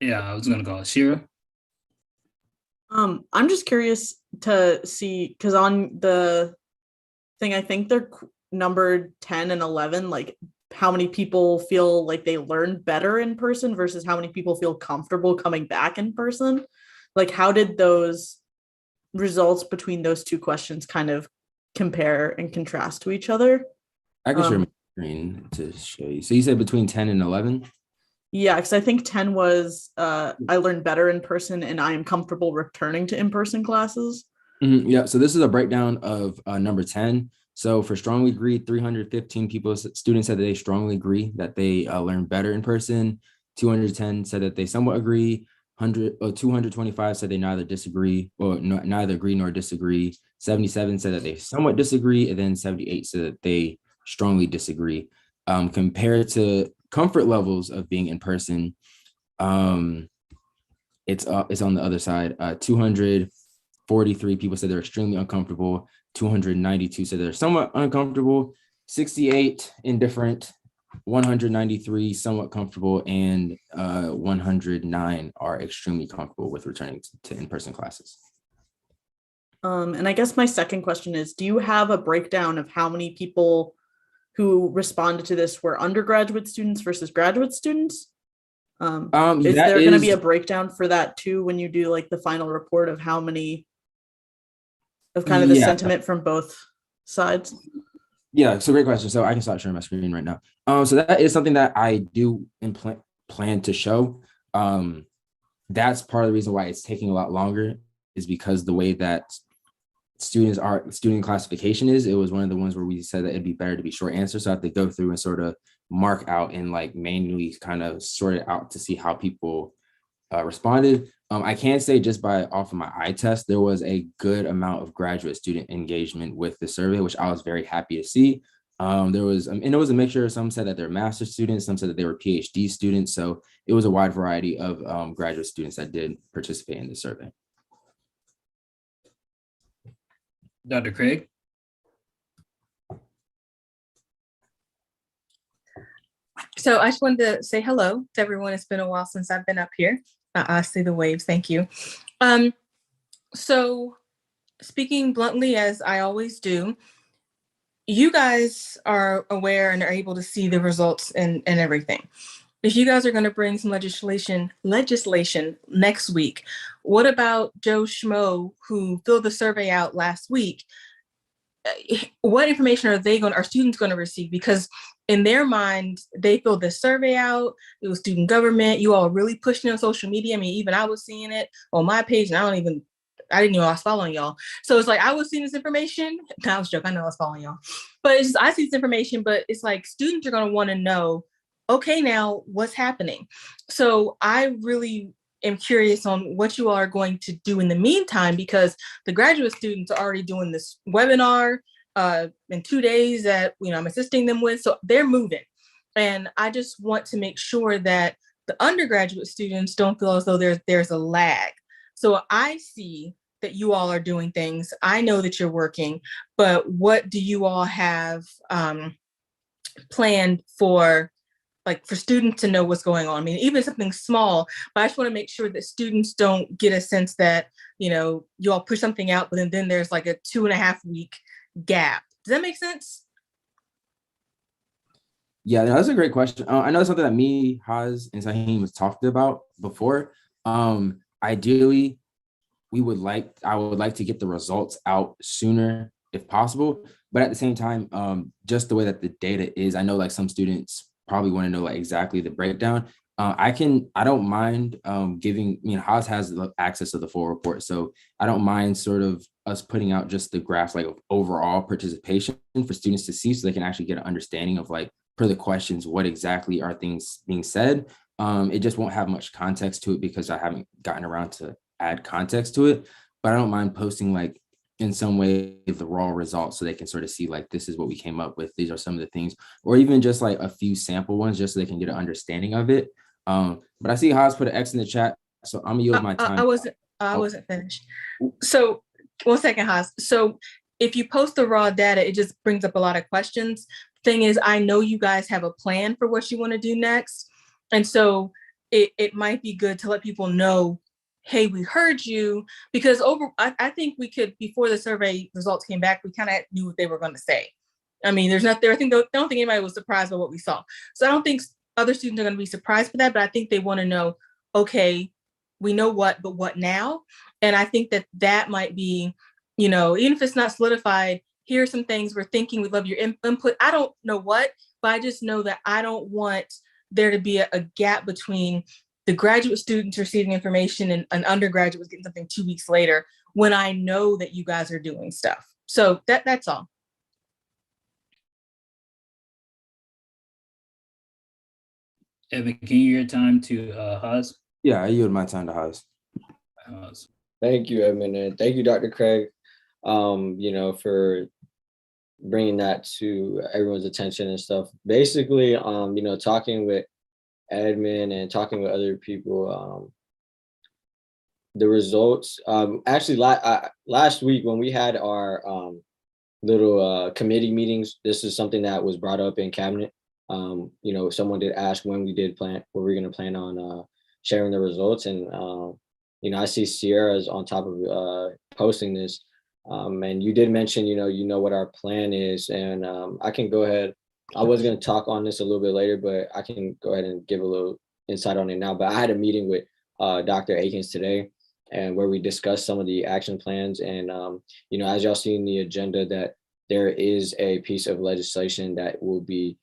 Yeah, I was gonna go Shira. I'm just curious to see, because on the thing, I think they're numbered 10 and 11, like how many people feel like they learn better in person versus how many people feel comfortable coming back in person. Like, how did those results between those two questions kind of compare and contrast to each other? I can share my screen to show you. So you said between 10 and 11? Yeah, because I think 10 was I learned better in person and I am comfortable returning to in-person classes. Yeah, so this is a breakdown of number 10. So for strongly agree, 315 students said that they strongly agree that they learn better in person. 210 said that they somewhat agree. 225 said they neither disagree or neither agree nor disagree. 77 said that they somewhat disagree, and then 78 said that they strongly disagree. Compared to comfort levels of being in person, it's on the other side. 243 people said they're extremely uncomfortable. 292 said they're somewhat uncomfortable. 68 indifferent. 193 somewhat comfortable, and 109 are extremely comfortable with returning to in-person classes. And I guess my second question is, do you have a breakdown of how many people who responded to this were undergraduate students versus graduate students? Is there going to be a breakdown for that too when you do like the final report of how many of kind of the Yeah. sentiment from both sides? Yeah, so great question. So I can start sharing my screen right now. So that is something that I do plan to show. That's part of the reason why it's taking a lot longer, is because the way that student classification is. It was one of the ones where we said that it'd be better to be short answer. So I have to go through and sort of mark out and like manually kind of sort it out to see how people responded. I can say just by off of my eye test, there was a good amount of graduate student engagement with the survey, which I was very happy to see. There was, and it was a mixture. Some said that they're master's students, some said that they were PhD students. So it was a wide variety of graduate students that did participate in the survey. Dr. Craig? So I just wanted to say hello to everyone. It's been a while since I've been up here. I see the waves. Thank you. So speaking bluntly, as I always do, you guys are aware and are able to see the results and everything. If you guys are going to bring some legislation next week, what about Joe Schmo, who filled the survey out last week? What information are students going to receive? Because in their mind, they filled this survey out. It was student government. You all are really pushing it on social media. I mean, even I was seeing it on my page, and I didn't know I was following y'all. So it's like, I was seeing this information. No, I was joking. I know I was following y'all. But it's just, I see this information, but it's like students are going to want to know, okay, now what's happening? So I really am curious on what you all are going to do in the meantime, because the graduate students are already doing this webinar in 2 days that I'm assisting them with. So they're moving. And I just want to make sure that the undergraduate students don't feel as though there's a lag. So I see that you all are doing things. I know that you're working, but what do you all have planned for students to know what's going on? I mean, even something small, but I just want to make sure that students don't get a sense that, you all push something out, but then there's like a 2.5 week gap. Does that make sense? Yeah, that's a great question. I know it's something that me, Haz, and Saheem has talked about before. Ideally, I would like to get the results out sooner if possible. But at the same time, just the way that the data is, I know like some students probably want to know like exactly the breakdown. I don't mind giving, Haz has access to the full report. So I don't mind sort of us putting out just the graphs like of overall participation for students to see, so they can actually get an understanding of like, per the questions, what exactly are things being said. It just won't have much context to it because I haven't gotten around to add context to it, but I don't mind posting like in some way the raw results so they can sort of see like, this is what we came up with. These are some of the things, or even just like a few sample ones just so they can get an understanding of it. But I see Haz put an X in the chat, so I'm gonna yield my time. I wasn't finished. So 1 second, Haz. So if you post the raw data, it just brings up a lot of questions. Thing is, I know you guys have a plan for what you want to do next. And so it might be good to let people know, hey, we heard you, because I think we could, before the survey results came back, we kind of knew what they were going to say. I mean, I don't think anybody was surprised by what we saw. So I don't think other students are going to be surprised by that, but I think they want to know, okay, we know what, but what now? And I think that might be, even if it's not solidified, here are some things we're thinking, we'd love your input. I don't know what, but I just know that I don't want there to be a gap between the graduate students receiving information and an undergraduate was getting something 2 weeks later, when I know that you guys are doing stuff. So that's all. Evan, can you your time to Haz? Yeah, I yield my time to Haz. Thank you, Edmund, and thank you, Dr. Craig, for bringing that to everyone's attention and stuff. Basically, talking with Edmund and talking with other people, the results, actually last week when we had our little committee meetings, this is something that was brought up in cabinet. Someone did ask when we were going to plan on sharing the results. And, I see Sierra's on top of posting this. And you did mention, what our plan is. And I can go ahead. I was going to talk on this a little bit later, but I can go ahead and give a little insight on it now. But I had a meeting with Dr. Akins today. and where we discuss some of the action plans. And, you know, as y'all see in the agenda, that there is a piece of legislation that will be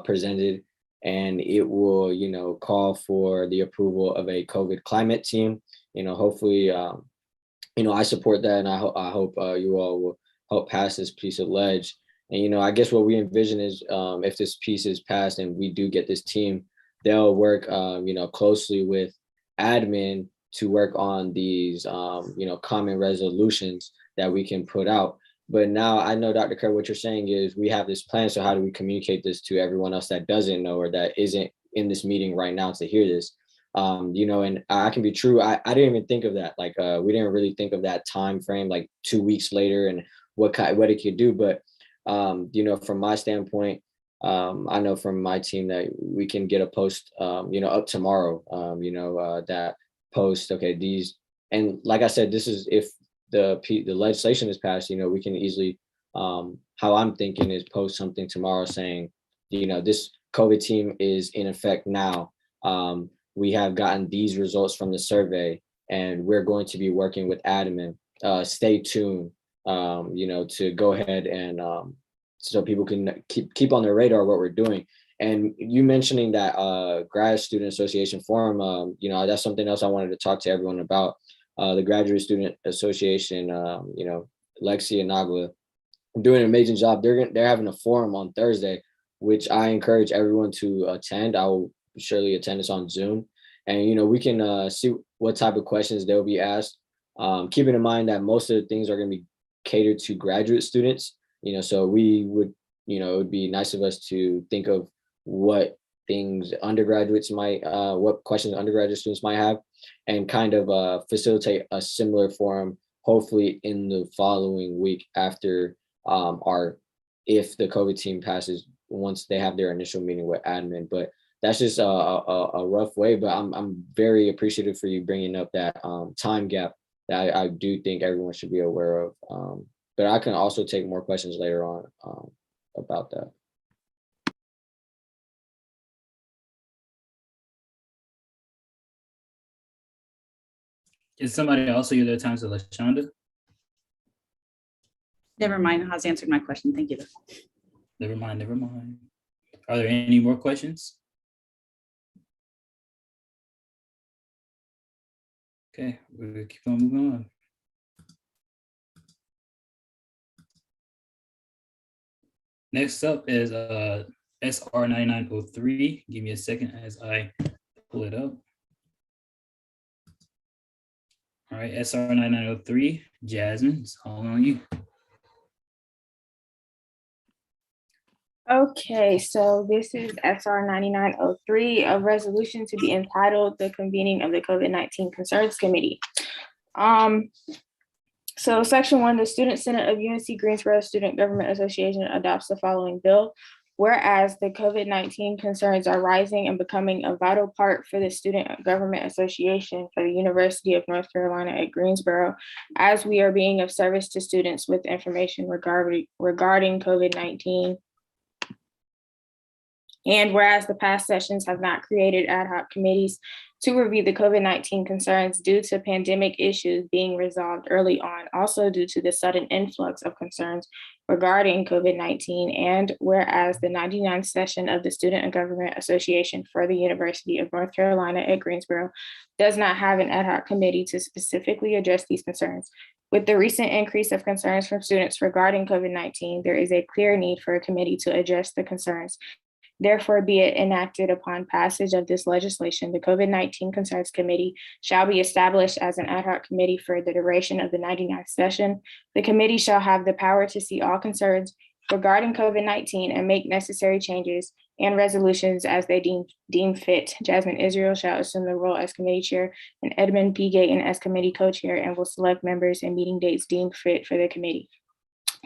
presented, and it will, you know, call for the approval of a COVID climate team. You know, hopefully, you know, I support that, and I hope you all will help pass this piece of ledge. And, you know, I guess what we envision is if this piece is passed and we do get this team, they'll work, you know, closely with admin to work on these, you know, common resolutions that we can put out. But now I know, Dr. Kerr, what you're saying is we have this plan. So how do we communicate this to everyone else that doesn't know or that isn't in this meeting right now to hear this? You know, and I can be true. I didn't even think of that. Like, we didn't really think of that time frame, like 2 weeks later, and what it could do. But, you know, from my standpoint, I know from my team that we can get a post, you know, up tomorrow, you know, that post, okay, these, and like I said, this is if the legislation is passed, you know, we can easily, how I'm thinking is post something tomorrow saying, you know, this COVID team is in effect now. We have gotten these results from the survey, and we're going to be working with admin. Stay tuned, you know, to go ahead and so people can keep on their radar what we're doing. And you mentioning that grad student association forum, you know, that's something else I wanted to talk to everyone about. The graduate student association, you know, Lexi and Nagla doing an amazing job. They're having a forum on Thursday, which I encourage everyone to attend. I will surely attend this on Zoom, and you know, we can see what type of questions they'll be asked. Keeping in mind that most of the things are going to be catered to graduate students, you know, so we would, you know, it would be nice of us to think of what things undergraduates might, what questions undergraduate students might have, and kind of facilitate a similar forum, hopefully in the following week after if the COVID team passes, once they have their initial meeting with admin. But that's just a rough way, but I'm very appreciative for you bringing up that time gap that I do think everyone should be aware of. But I can also take more questions later on about that. Is somebody also use their time to LaShonda? Never mind, Has answered my question. Thank you. Never mind, never mind. Are there any more questions? Okay, we'll keep on moving on. Next up is SR 9903. Give me a second as I pull it up. All right, SR 9903, Jasmine, it's all on you. Okay, so this is SR 9903, a resolution to be entitled the convening of the COVID-19 Concerns Committee. So Section 1, the Student Senate of UNC Greensboro Student Government Association adopts the following bill. Whereas the COVID-19 concerns are rising and becoming a vital part for the Student Government Association for the University of North Carolina at Greensboro, as we are being of service to students with information regarding COVID-19. And whereas the past sessions have not created ad hoc committees to review the COVID-19 concerns due to pandemic issues being resolved early on, also due to the sudden influx of concerns regarding COVID-19, and whereas the 99th session of the Student and Government Association for the University of North Carolina at Greensboro does not have an ad hoc committee to specifically address these concerns. With the recent increase of concerns from students regarding COVID-19, there is a clear need for a committee to address the concerns. Therefore, be it enacted upon passage of this legislation, the COVID-19 Concerns Committee shall be established as an ad hoc committee for the duration of the 99th session. The committee shall have the power to see all concerns regarding COVID-19 and make necessary changes and resolutions as they deem fit. Jasmine Israel shall assume the role as committee chair, and Edmund P. Gayton as committee co-chair, and will select members and meeting dates deemed fit for the committee.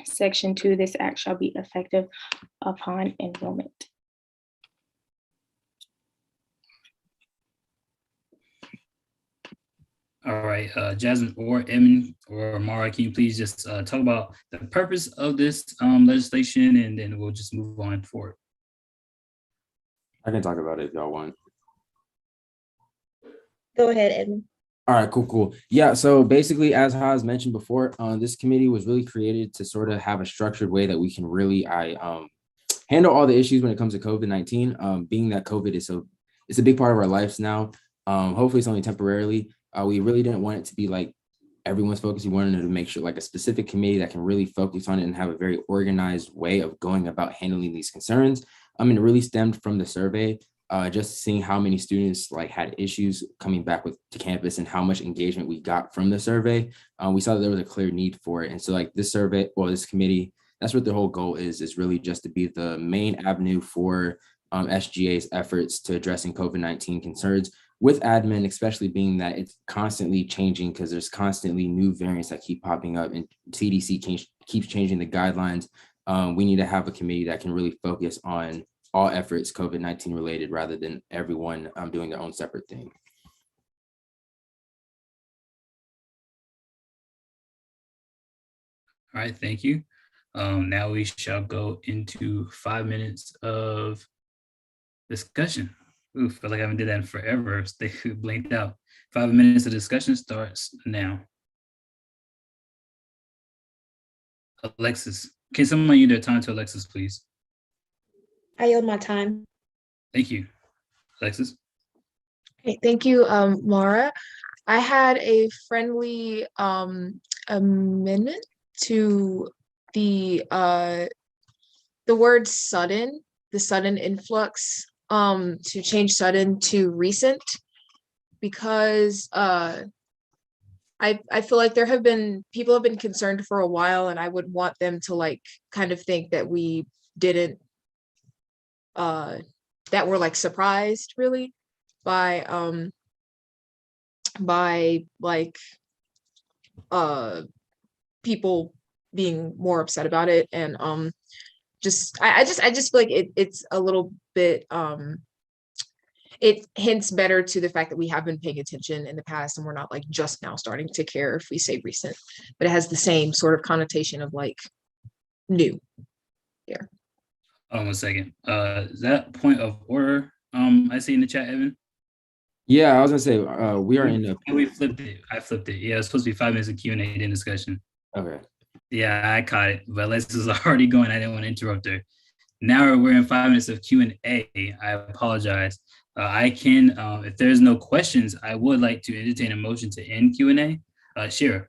Section 2, this act shall be effective upon enrollment. All right, Jasmine or Emin or Mara, can you please just talk about the purpose of this legislation, and then we'll just move on forward. I can talk about it if y'all want. Go ahead, Edmund. All right, cool. Yeah, so basically, as Haas mentioned before, this committee was really created to sort of have a structured way that we can really handle all the issues when it comes to COVID-19. Being that COVID is it's a big part of our lives now. Hopefully it's only temporarily. We really didn't want it to be like everyone's focus. We wanted to make sure like a specific committee that can really focus on it and have a very organized way of going about handling these concerns. I mean, it really stemmed from the survey. Just seeing how many students like had issues coming back to campus and how much engagement we got from the survey, we saw that there was a clear need for it. And so like this survey or this committee, that's what the whole goal is really just to be the main avenue for SGA's efforts to addressing COVID-19 concerns with admin, especially being that it's constantly changing because there's constantly new variants that keep popping up and CDC keeps changing the guidelines. We need to have a committee that can really focus on all efforts COVID-19 related rather than everyone doing their own separate thing. All right, thank you. Now we shall go into 5 minutes of discussion. Ooh, feel like I haven't did that in forever. They blinked out. 5 minutes of discussion starts now. Alexis, can someone use their time to Alexis, please? I yield my time. Thank you. Alexis? Okay, thank you, Mara. I had a friendly amendment to the word sudden, the sudden influx, to change sudden to recent, because I feel like people have been concerned for a while, and I would want them to like kind of think that we didn't that we're like surprised really by like people being more upset about it, and I just feel like it's a little bit it hints better to the fact that we have been paying attention in the past and we're not like just now starting to care if we say recent, but it has the same sort of connotation of like new. Yeah. Hold on 1 second. Is that point of order? I see in the chat, Evan. Yeah, I was gonna say we are in the. We flipped it. I flipped it. Yeah, it's supposed to be 5 minutes of Q&A then discussion. Okay. Yeah, I caught it, but Alexis is already going. I didn't want to interrupt her. Now we're in 5 minutes of Q&A. I apologize. I can, if there's no questions, I would like to entertain a motion to end Q&A. Shira.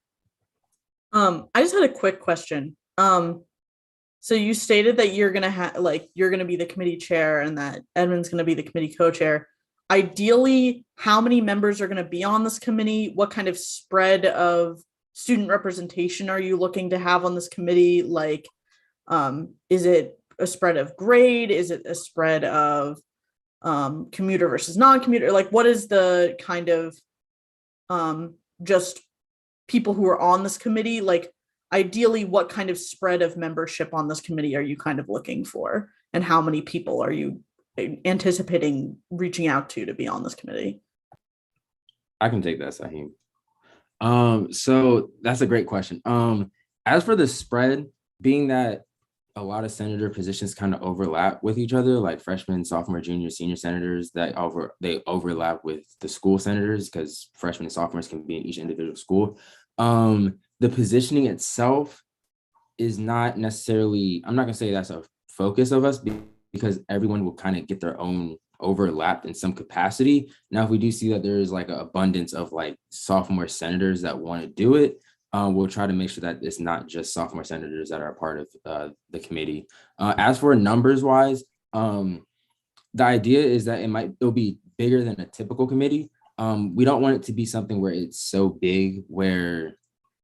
I just had a quick question. So you stated that you're gonna be the committee chair and that Edmund's gonna be the committee co-chair. Ideally, how many members are gonna be on this committee? What kind of spread of student representation are you looking to have on this committee? Like, is it a spread of grade? Is it a spread of commuter versus non-commuter? Like, what is the kind of just people who are on this committee? Like, ideally, what kind of spread of membership on this committee are you kind of looking for? And how many people are you anticipating reaching out to be on this committee? I can take that, Saheem. So that's a great question. As for the spread, being that a lot of senator positions kind of overlap with each other, like freshmen, sophomore, junior, senior senators, they overlap with the school senators because freshmen and sophomores can be in each individual school. The positioning itself is not necessarily, I'm not gonna say that's a focus of us because everyone will kind of get their own overlapped in some capacity. Now, if we do see that there is like an abundance of like sophomore senators that want to do it, we'll try to make sure that it's not just sophomore senators that are a part of the committee. As for numbers wise, the idea is that it'll be bigger than a typical committee. We don't want it to be something where it's so big where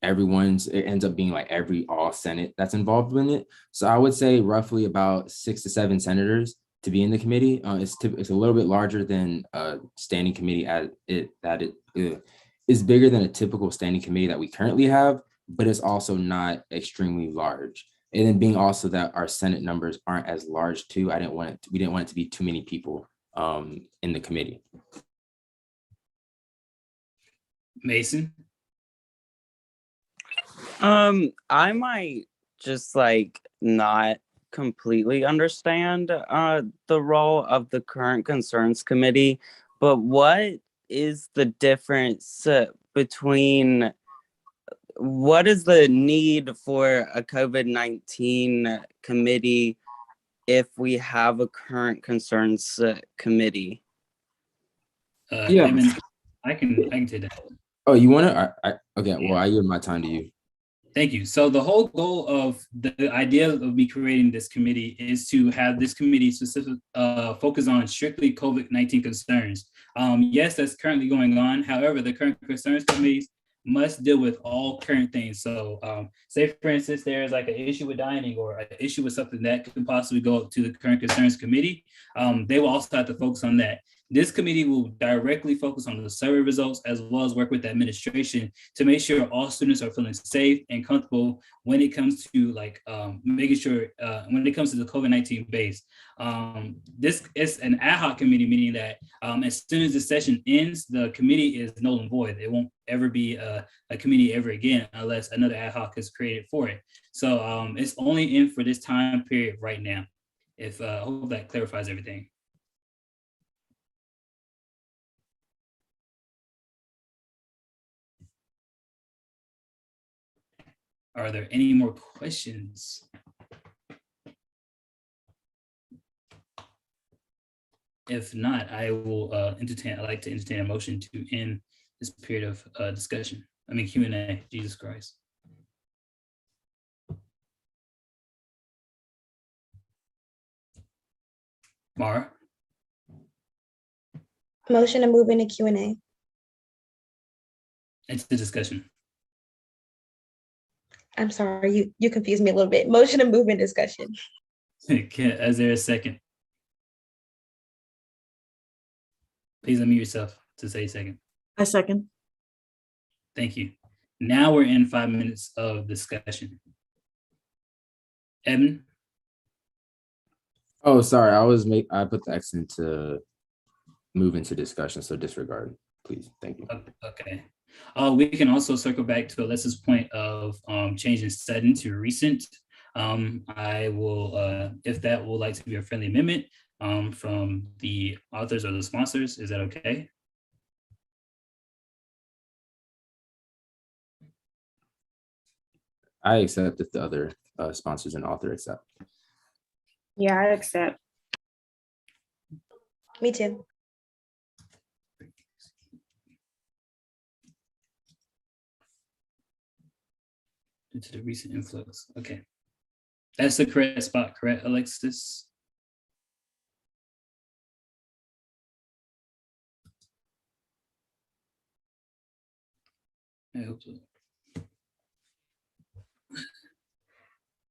it ends up being like all Senate that's involved in it. So I would say roughly about 6 to 7 senators to be in the committee. It's a little bit larger than a standing committee is bigger than a typical standing committee that we currently have, but it's also not extremely large. And then being also that our Senate numbers aren't as large too. We didn't want it to be too many people in the committee. Mason? I might just like not completely understand the role of the current concerns committee, but what is the difference between what is the need for a COVID-19 committee if we have a current concerns committee? Yeah. Edmund, I can take that. Oh, you want to? Okay. Well, I yield my time to you. Thank you. So the whole goal of the idea of me creating this committee is to have this committee specific focus on strictly COVID-19 concerns. Yes, that's currently going on. However, the current concerns committees must deal with all current things. So say for instance, there's like an issue with dining or an issue with something that could possibly go up to the current concerns committee. They will also have to focus on that. This committee will directly focus on the survey results as well as work with the administration to make sure all students are feeling safe and comfortable when it comes to like making sure when it comes to the COVID-19 base. This is an ad hoc committee, meaning that as soon as the session ends, the committee is null and void. It won't ever be a committee ever again unless another ad hoc is created for it. So it's only in for this time period right now. If I hope that clarifies everything. Are there any more questions? If not, I will I'd like to entertain a motion to end this period of discussion. I mean, Q&A, Jesus Christ. Mara, Motion to move into Q&A. it's the discussion. I'm sorry, you confused me a little bit. Motion to move in discussion. Is there a second? Please unmute yourself to say second. I second. Thank you. Now we're in 5 minutes of discussion. Evan? Oh, sorry. I put the accent to move into discussion, so disregard, please. Thank you. Okay. We can also circle back to Alyssa's point of changing sudden to recent. I will, if that would like to be a friendly amendment from the authors or the sponsors, is that okay? I accept if the other sponsors and author accept. Yeah, I accept. Me too. Due to the recent influx. Okay. That's the correct spot, correct, Alexis? I hope so.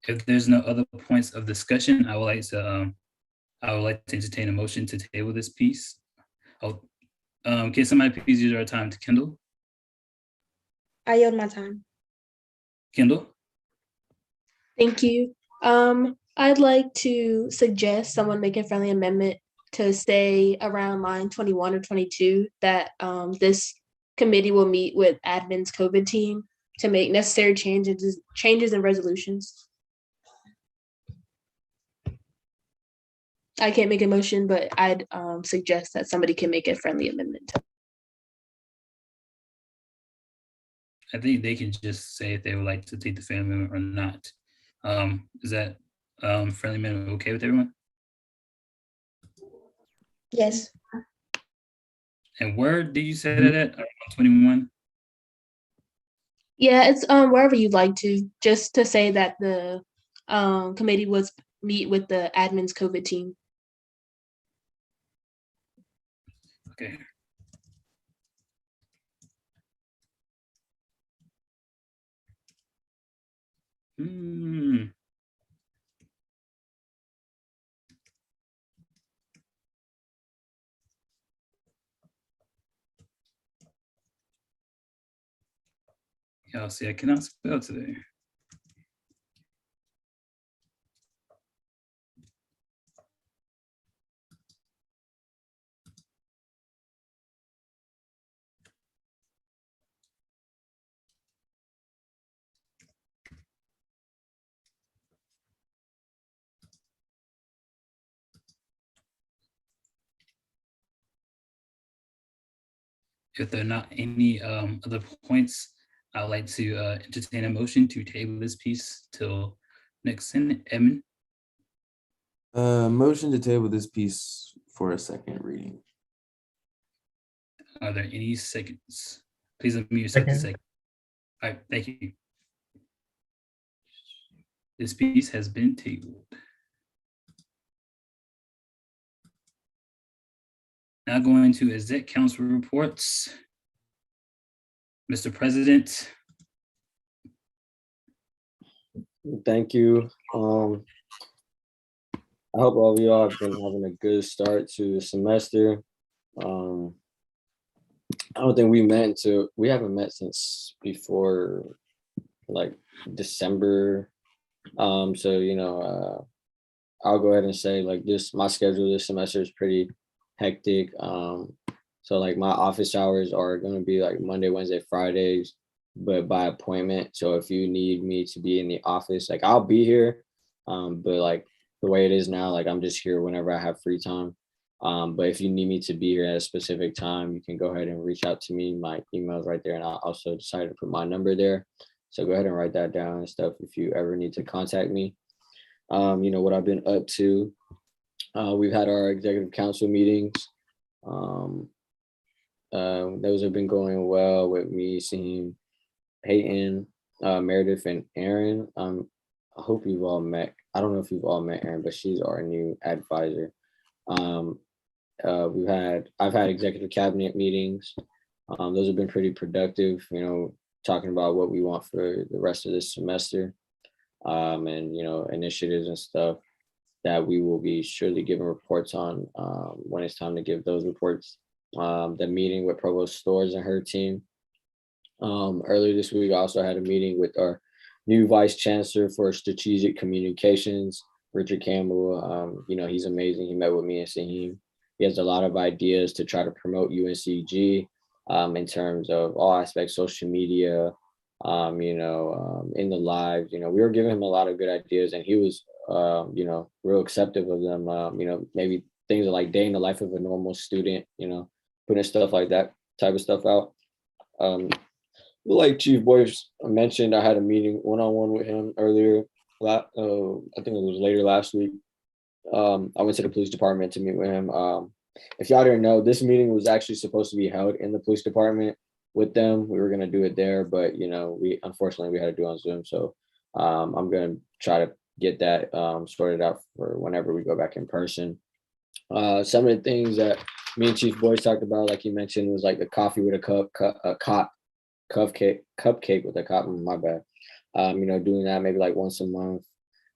If there's no other points of discussion, I would like to entertain a motion to table this piece. Oh, can somebody please use our time to Kendall? I yield my time. Kendall? Thank you. I'd like to suggest someone make a friendly amendment to stay around line 21 or 22 that this committee will meet with admin's COVID team to make necessary changes and resolutions. I can't make a motion, but I'd suggest that somebody can make a friendly amendment. I think they can just say if they would like to take the family member or not. Is that friendly amendment okay with everyone? Yes. And where did you say that at? 21? Yeah, it's wherever you'd like to, just to say that the committee was meet with the admin's COVID team. Okay. Y'all see, I cannot spell today. If there are not any other points, I would like to entertain a motion to table this piece till next Senate. Edmund, Motion to table this piece for a second reading. are there any seconds? Please unmute yourself to second. All right, thank you. This piece has been tabled. Now going to exec council reports. Mr. President. Thank you. I hope all of y'all have been having a good start to the semester. I don't think we haven't met since before like December. So, I'll go ahead and say like my schedule this semester is pretty hectic. So like my office hours are going to be like Monday, Wednesday, Fridays, but by appointment. So if you need me to be in the office, like I'll be here. But like the way it is now, like I'm just here whenever I have free time. But if you need me to be here at a specific time, you can go ahead and reach out to me. My email is right there, and I also decided to put my number there. So go ahead and write that down and stuff if you ever need to contact me. What I've been up to. We've had our executive council meetings. Those have been going well with me, seeing Peyton, Meredith, and Aaron. I hope you've all met. I don't know if you've all met Aaron, but she's our new advisor. I've had executive cabinet meetings. Those have been pretty productive, talking about what we want for the rest of this semester, and, initiatives and stuff that we will be surely giving reports on when it's time to give those reports. The meeting with Provost Stores and her team. Earlier this week, I also had a meeting with our new Vice Chancellor for Strategic Communications, Richard Campbell. He's amazing. He met with me and Saheem. He has a lot of ideas to try to promote UNCG in terms of all aspects, social media, in the lives. We were giving him a lot of good ideas, and he was, real accepting of them. Maybe things like day in the life of a normal student, putting stuff like that type of stuff out. Like Chief Boyce mentioned, I had a meeting one-on-one with him earlier. I think it was later last week. I went to the police department to meet with him. If y'all didn't know, this meeting was actually supposed to be held in the police department with them. We were going to do it there, but unfortunately we had to do it on Zoom. So I'm going to try to get that sorted out for whenever we go back in person. Some of the things that me and Chief Boyce talked about, like you mentioned, was like the coffee with a cupcake with a cup. My bad. Doing that maybe like once a month,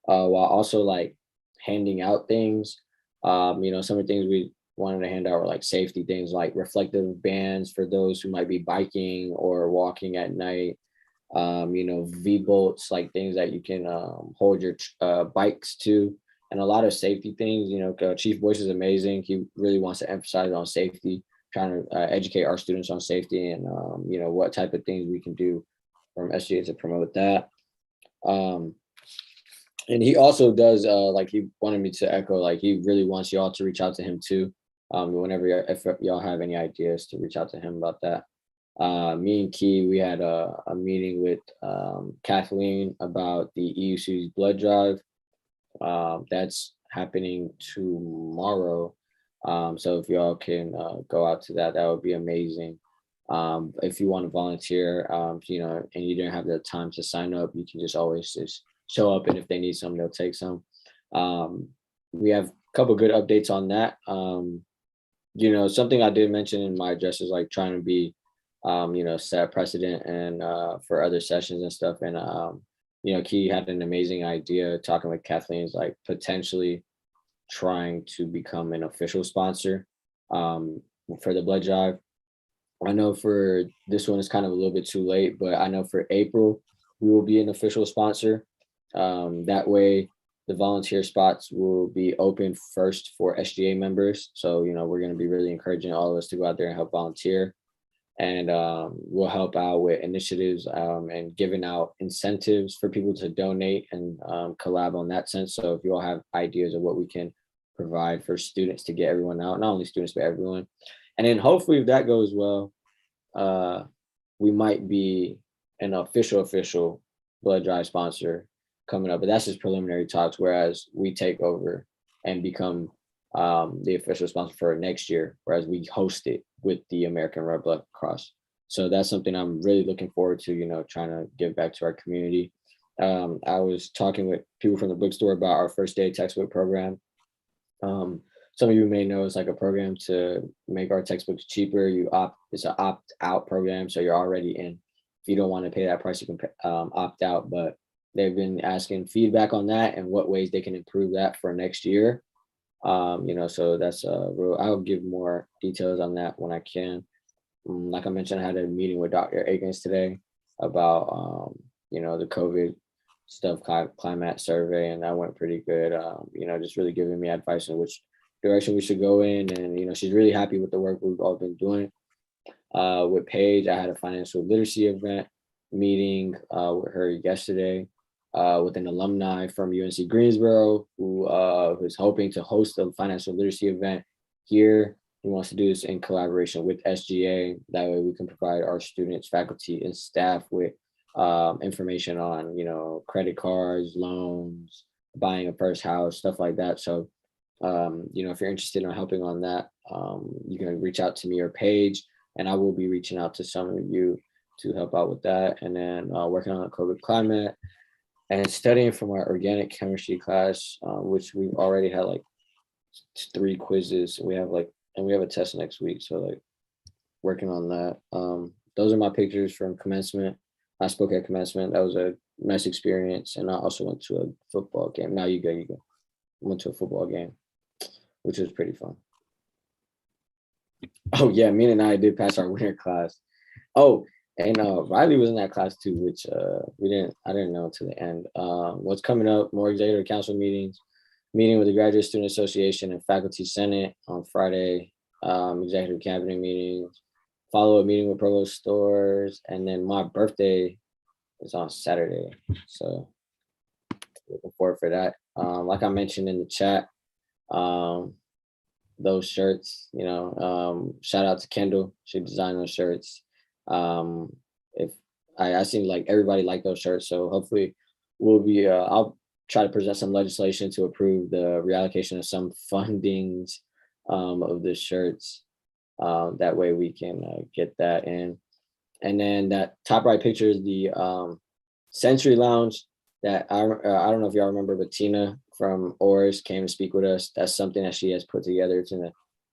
while also like handing out things. Some of the things we wanted to hand out were like safety things, like reflective bands for those who might be biking or walking at night. V-bolts, like things that you can hold your bikes to, and a lot of safety things. Chief Boyce is amazing. He really wants to emphasize on safety, trying to educate our students on safety and, what type of things we can do from SGA to promote that. And he also does, like he wanted me to echo, like he really wants y'all to reach out to him too. Whenever if y'all have any ideas, to reach out to him about that. Me and Key, we had a meeting with Kathleen about the EUC's blood drive. That's happening tomorrow. So if y'all can go out to that, that would be amazing. If you want to volunteer, and you didn't have the time to sign up, you can just always just show up, and if they need some, they'll take some. We have a couple good updates on that. Something I did mention in my address is like trying to be, set precedent and for other sessions and stuff. And Key had an amazing idea talking with Kathleen, is like potentially trying to become an official sponsor for the blood drive. I know for this one it's kind of a little bit too late, but I know for April we will be an official sponsor. That way the volunteer spots will be open first for SGA members. So, we're going to be really encouraging all of us to go out there and help volunteer. And we'll help out with initiatives and giving out incentives for people to donate and collab on that sense. So if you all have ideas of what we can provide for students to get everyone out, not only students, but everyone. And then hopefully if that goes well, we might be an official blood drive sponsor coming up, but that's just preliminary talks, whereas we take over and become the official sponsor for next year, whereas we host it with the American Red Blood Cross. So that's something I'm really looking forward to, trying to give back to our community. I was talking with people from the bookstore about our first day textbook program. Some of you may know it's like a program to make our textbooks cheaper. It's an opt-out program, so you're already in. If you don't want to pay that price, you can opt out. But they've been asking feedback on that and what ways they can improve that for next year. So that's real. I'll give more details on that when I can. Like I mentioned, I had a meeting with Dr. Akins today about the COVID stuff, climate survey, and that went pretty good. Just really giving me advice on which direction we should go in, and she's really happy with the work we've all been doing. With Paige, I had a financial literacy event meeting with her yesterday with an alumni from UNC Greensboro who is hoping to host a financial literacy event here. He wants to do this in collaboration with SGA. That way we can provide our students, faculty, and staff with information on, credit cards, loans, buying a first house, stuff like that. So, if you're interested in helping on that, you can reach out to me or Paige, and I will be reaching out to some of you to help out with that. And then working on the COVID climate and studying from our organic chemistry class, which we've already had like 3 quizzes. We have a test next week. So working on that. Those are my pictures from commencement. I spoke at commencement. That was a nice experience. And I also went to a football game. Now you go. I went to a football game, which was pretty fun. Oh yeah, me and I did pass our winter class. Oh, and Riley was in that class too, which I didn't know until the end. What's coming up, more executive council meetings, meeting with the Graduate Student Association and Faculty Senate on Friday, executive cabinet meetings, follow-up meeting with provost stores, and then my birthday is on Saturday. So looking forward for that. Like I mentioned in the chat, those shirts, shout out to Kendall. She designed those shirts. If I seem like everybody liked those shirts, so hopefully I'll try to present some legislation to approve the reallocation of some fundings of the shirts. That way we can get that in. And then that top right picture is the Century Lounge that I don't know if y'all remember, but Tina from ORS came to speak with us. That's something that she has put together. It's in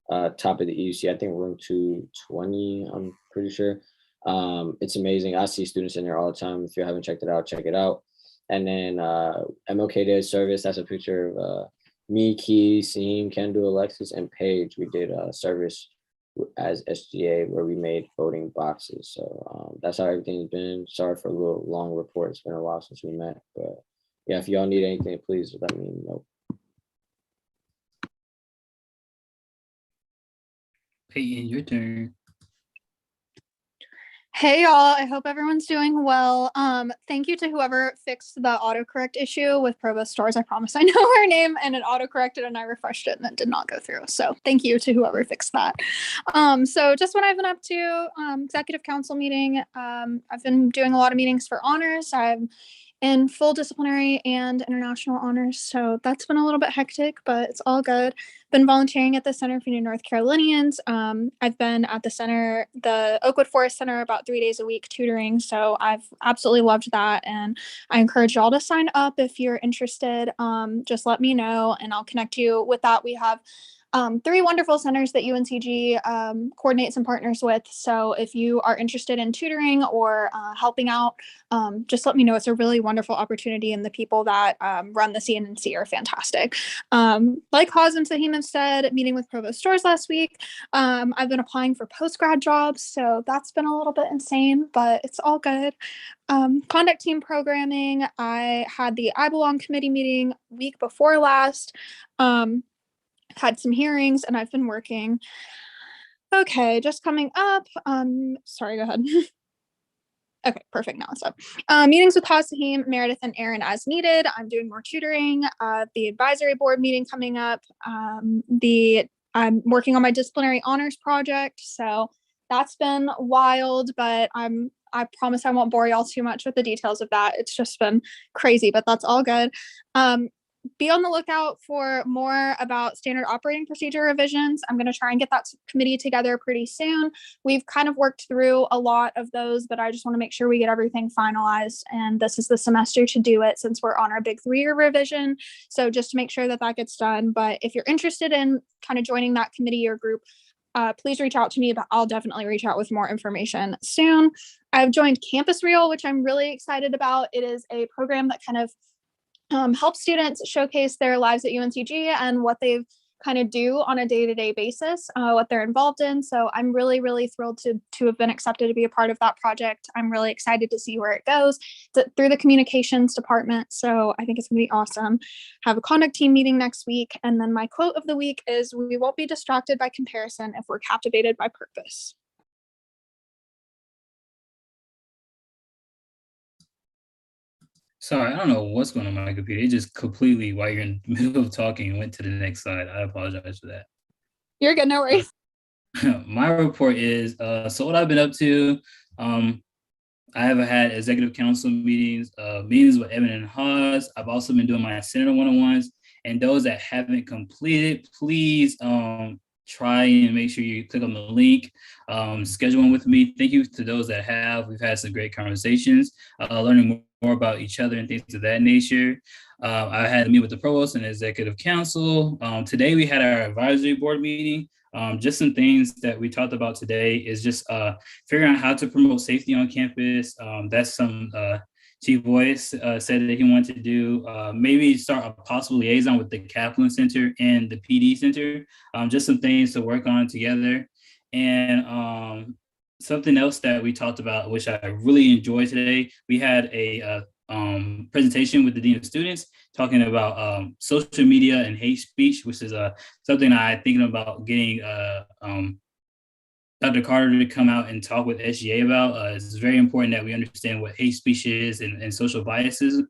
the top of the EUC, I think room 220, I'm pretty sure. It's amazing. I see students in there all the time. If you haven't checked it out, check it out. And then MLK Day service, that's a picture of me, Key, Seem, Kendall, Alexis, and Paige. We did a service as SGA where we made voting boxes. So that's how everything's been. Sorry for a little long report. It's been a while since we met, but yeah, if y'all need anything, please let me know. Peyton, your turn. Hey y'all, I hope everyone's doing well. Thank you to whoever fixed the autocorrect issue with Provost Stores. I promise I know her name, and it autocorrected and I refreshed it and it did not go through. So thank you to whoever fixed that. So just what I've been up to, executive council meeting. I've been doing a lot of meetings for honors. I'm in full disciplinary and international honors. So that's been a little bit hectic, but it's all good. Been volunteering at the Center for New North Carolinians. I've been at the center, the Oakwood Forest Center, about 3 days a week tutoring. So I've absolutely loved that. And I encourage y'all to sign up if you're interested. Just let me know and I'll connect you with that. We have 3 wonderful centers that UNCG coordinates and partners with. So if you are interested in tutoring or helping out, just let me know. It's a really wonderful opportunity, and the people that run the CNNC are fantastic. Like Haz and Sahim have said, meeting with Provost Stores last week, I've been applying for post-grad jobs, so that's been a little bit insane, but it's all good. Conduct team programming, I had the I Belong committee meeting week before last. Had some hearings and I've been working. Okay, just coming up. Sorry, go ahead. Okay, perfect. Now it's up. Meetings with Haz, Sahim, Meredith, and Aaron as needed. I'm doing more tutoring. The advisory board meeting coming up. I'm working on my disciplinary honors project. So that's been wild, but I promise I won't bore y'all too much with the details of that. It's just been crazy, but that's all good. Be on the lookout for more about standard operating procedure revisions. I'm going to try and get that committee together pretty soon. We've kind of worked through a lot of those, but I just want to make sure we get everything finalized. And this is the semester to do it since we're on our big 3-year revision. So just to make sure that that gets done. But if you're interested in kind of joining that committee or group, please reach out to me, but I'll definitely reach out with more information soon. I've joined Campus Reel, which I'm really excited about. It is a program that kind of helps students showcase their lives at UNCG and what they've kind of do on a day-to-day basis, what they're involved in. So I'm really, really thrilled to have been accepted to be a part of that project. I'm really excited to see where it goes through the communications department. So I think it's gonna be awesome. Have a conduct team meeting next week. And then my quote of the week is, "We won't be distracted by comparison if we're captivated by purpose." Sorry, I don't know what's going on with my computer. It just completely, while you're in the middle of talking, went to the next slide. I apologize for that. You're good, no worries. My report is, so what I've been up to, I have had executive council meetings, meetings with Evan and Haas. I've also been doing my Senator one-on-ones, and those that haven't completed, please try and make sure you click on the link, schedule one with me. Thank you to those that have. We've had some great conversations, learning more about each other and things of that nature. I had to meet with the provost and executive council. Today we had our advisory board meeting. Just some things that we talked about today is just figuring out how to promote safety on campus. That's some Chief Boyce said that he wanted to do. Maybe start a possible liaison with the Kaplan Center and the PD Center. Just some things to work on together. And something else that we talked about, which I really enjoyed today, we had a presentation with the Dean of Students talking about social media and hate speech, which is something I'm thinking about getting Dr. Carter to come out and talk with SGA about. It's very important that we understand what hate speech is and social bias. It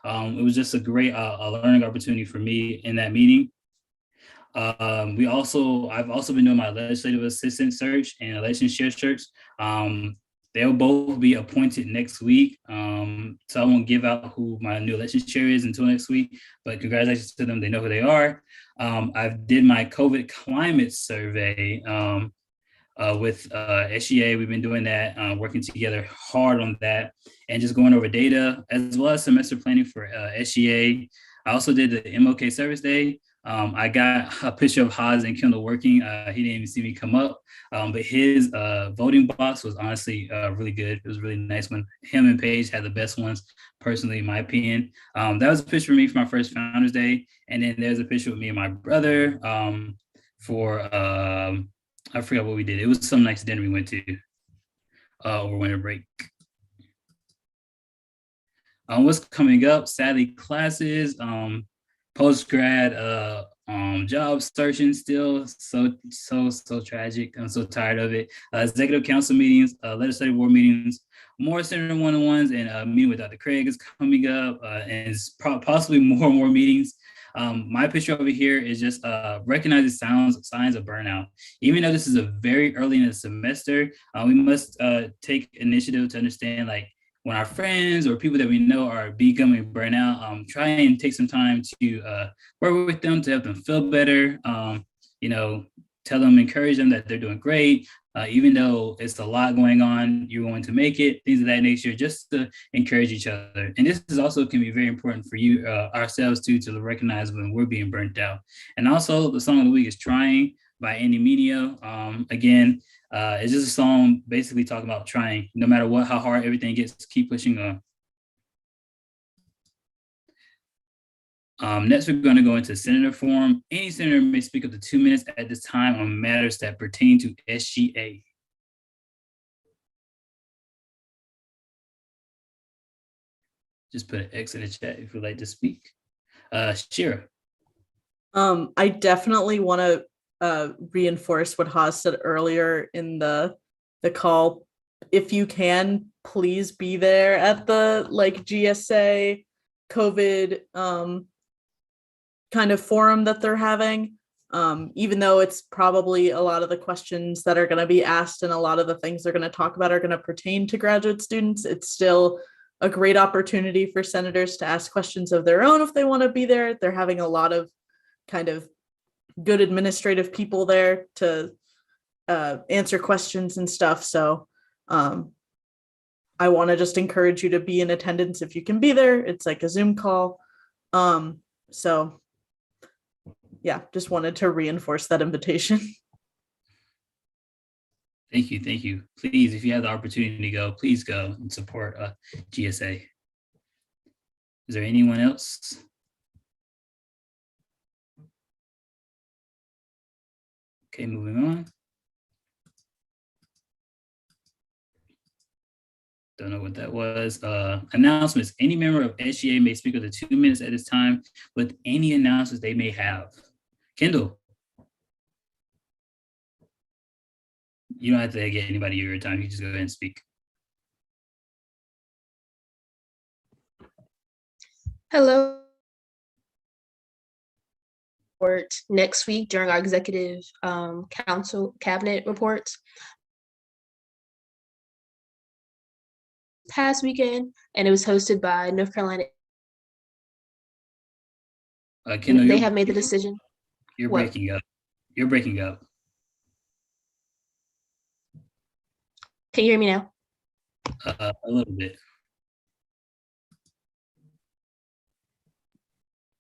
was just a great learning opportunity for me in that meeting. I've also been doing my legislative assistant search and election share search. They'll both be appointed next week. So I won't give out who my new election chair is until next week, but congratulations to them. They know who they are. I did my COVID climate survey with SGA. We've been doing that, working together hard on that and just going over data as well as semester planning for SGA. I also did the MLK Service Day. I got a picture of Haas and Kendall working. He didn't even see me come up, but his voting box was honestly really good. It was really nice when him and Paige had the best ones, personally, in my opinion. That was a picture of me for my first Founders Day. And then there's a picture with me and my brother for, I forgot what we did. It was some nice dinner we went to over winter break. What's coming up? Sadly, classes, post-grad job searching still, so tragic. I'm so tired of it. Executive council meetings, legislative board meetings, more Senator one-on-ones, and meeting with Dr. Craig is coming up, and it's possibly more meetings. My picture over here is just recognizing signs of burnout. Even though this is a very early in the semester, we must take initiative to understand, like, when our friends or people that we know are becoming burnout, try and take some time to work with them to help them feel better. Tell them, encourage them that they're doing great. Even though it's a lot going on, you're going to make it, things of that nature, just to encourage each other. And this is also can be very important for you, ourselves too, to recognize when we're being burnt out. And also the song of the week is Trying by Andy Mineo. Again, it's just a song basically talking about trying, no matter how hard everything gets, keep pushing on. Next, we're going to go into Senator Forum. Any senator may speak up to 2 minutes at this time on matters that pertain to SGA. Just put an X in the chat if you'd like to speak. Shira. I definitely want to reinforce what Haas said earlier in the call. If you can, please be there at the GSA COVID kind of forum that they're having. Even though it's probably a lot of the questions that are going to be asked and a lot of the things they're going to talk about are going to pertain to graduate students, it's still a great opportunity for senators to ask questions of their own if they want to be there. They're having a lot of kind of good administrative people there to answer questions and stuff. So I want to just encourage you to be in attendance if you can be there. It's like a Zoom call. So yeah, just wanted to reinforce that invitation. Thank you. Thank you. Please, if you have the opportunity to go, please go and support GSA. Is there anyone else? Okay, moving on. Don't know what that was. Announcements. Any member of SGA may speak up to 2 minutes at this time with any announcements they may have. Kendall. You don't have to get anybody your time. You just go ahead and speak. Hello. Next week during our executive council cabinet reports. Past weekend, and it was hosted by North Carolina. Kendall, they have made the decision. You're What? breaking up. You're breaking up. Can you hear me now? A little bit.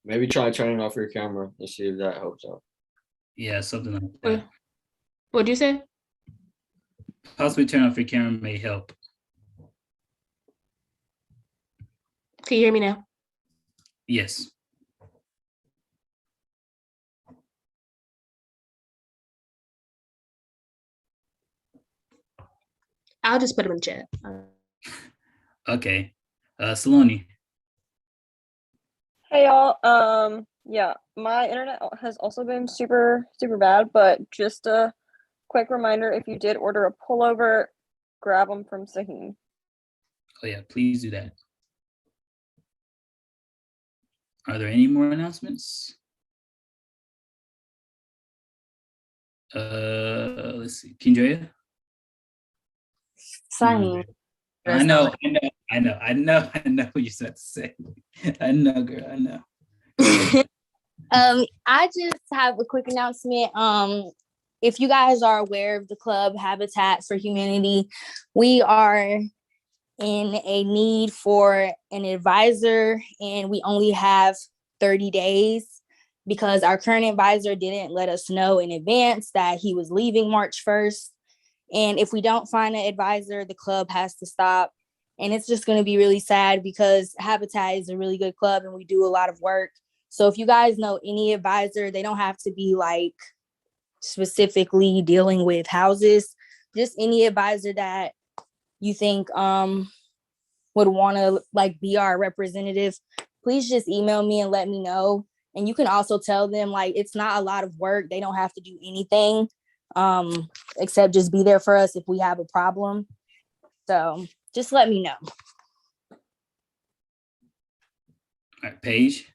Maybe try turning off your camera and see if that helps out. Yeah, something like that. What'd you say? Possibly turn off your camera may help. Can you hear me now? Yes. I'll just put them in chat. Okay. Saloni. Hey y'all, yeah, my internet has also been super bad, but just a quick reminder, if you did order a pullover, grab them from Sahim. Oh yeah, please do that. Are there any more announcements? Let's see, Kendra. Sahim. I know what you're about to say. I know, girl, I know. I just have a quick announcement. If you guys are aware of the club Habitat for Humanity, we are in a need for an advisor, and we only have 30 days because our current advisor didn't let us know in advance that he was leaving March 1st. And if we don't find an advisor, the club has to stop. And it's just going to be really sad because Habitat is a really good club and we do a lot of work. So if you guys know any advisor, they don't have to be like specifically dealing with houses, just any advisor that you think would want to like be our representative, please just email me and let me know. And you can also tell them like it's not a lot of work. They don't have to do anything except just be there for us if we have a problem. So just let me know. All right, Paige.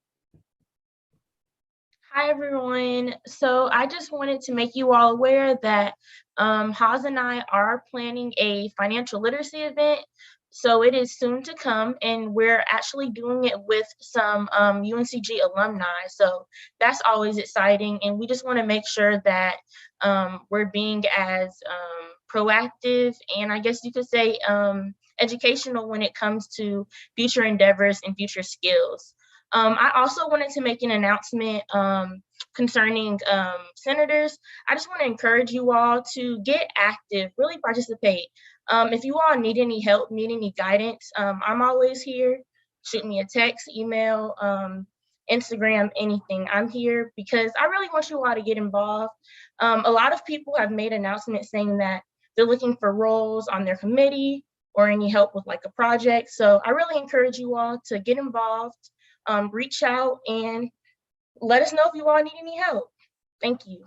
Hi, everyone. So I just wanted to make you all aware that Haas and I are planning a financial literacy event. So it is soon to come, and we're actually doing it with some UNCG alumni. So that's always exciting. And we just want to make sure that we're being as proactive and I guess you could say educational when it comes to future endeavors and future skills. I also wanted to make an announcement concerning senators. I just want to encourage you all to get active, really participate. If you all need any help, need any guidance, I'm always here. Shoot me a text, email, Instagram, anything. I'm here because I really want you all to get involved. A lot of people have made announcements saying that they're looking for roles on their committee or any help with like a project. So I really encourage you all to get involved. Reach out and let us know if you all need any help. Thank you.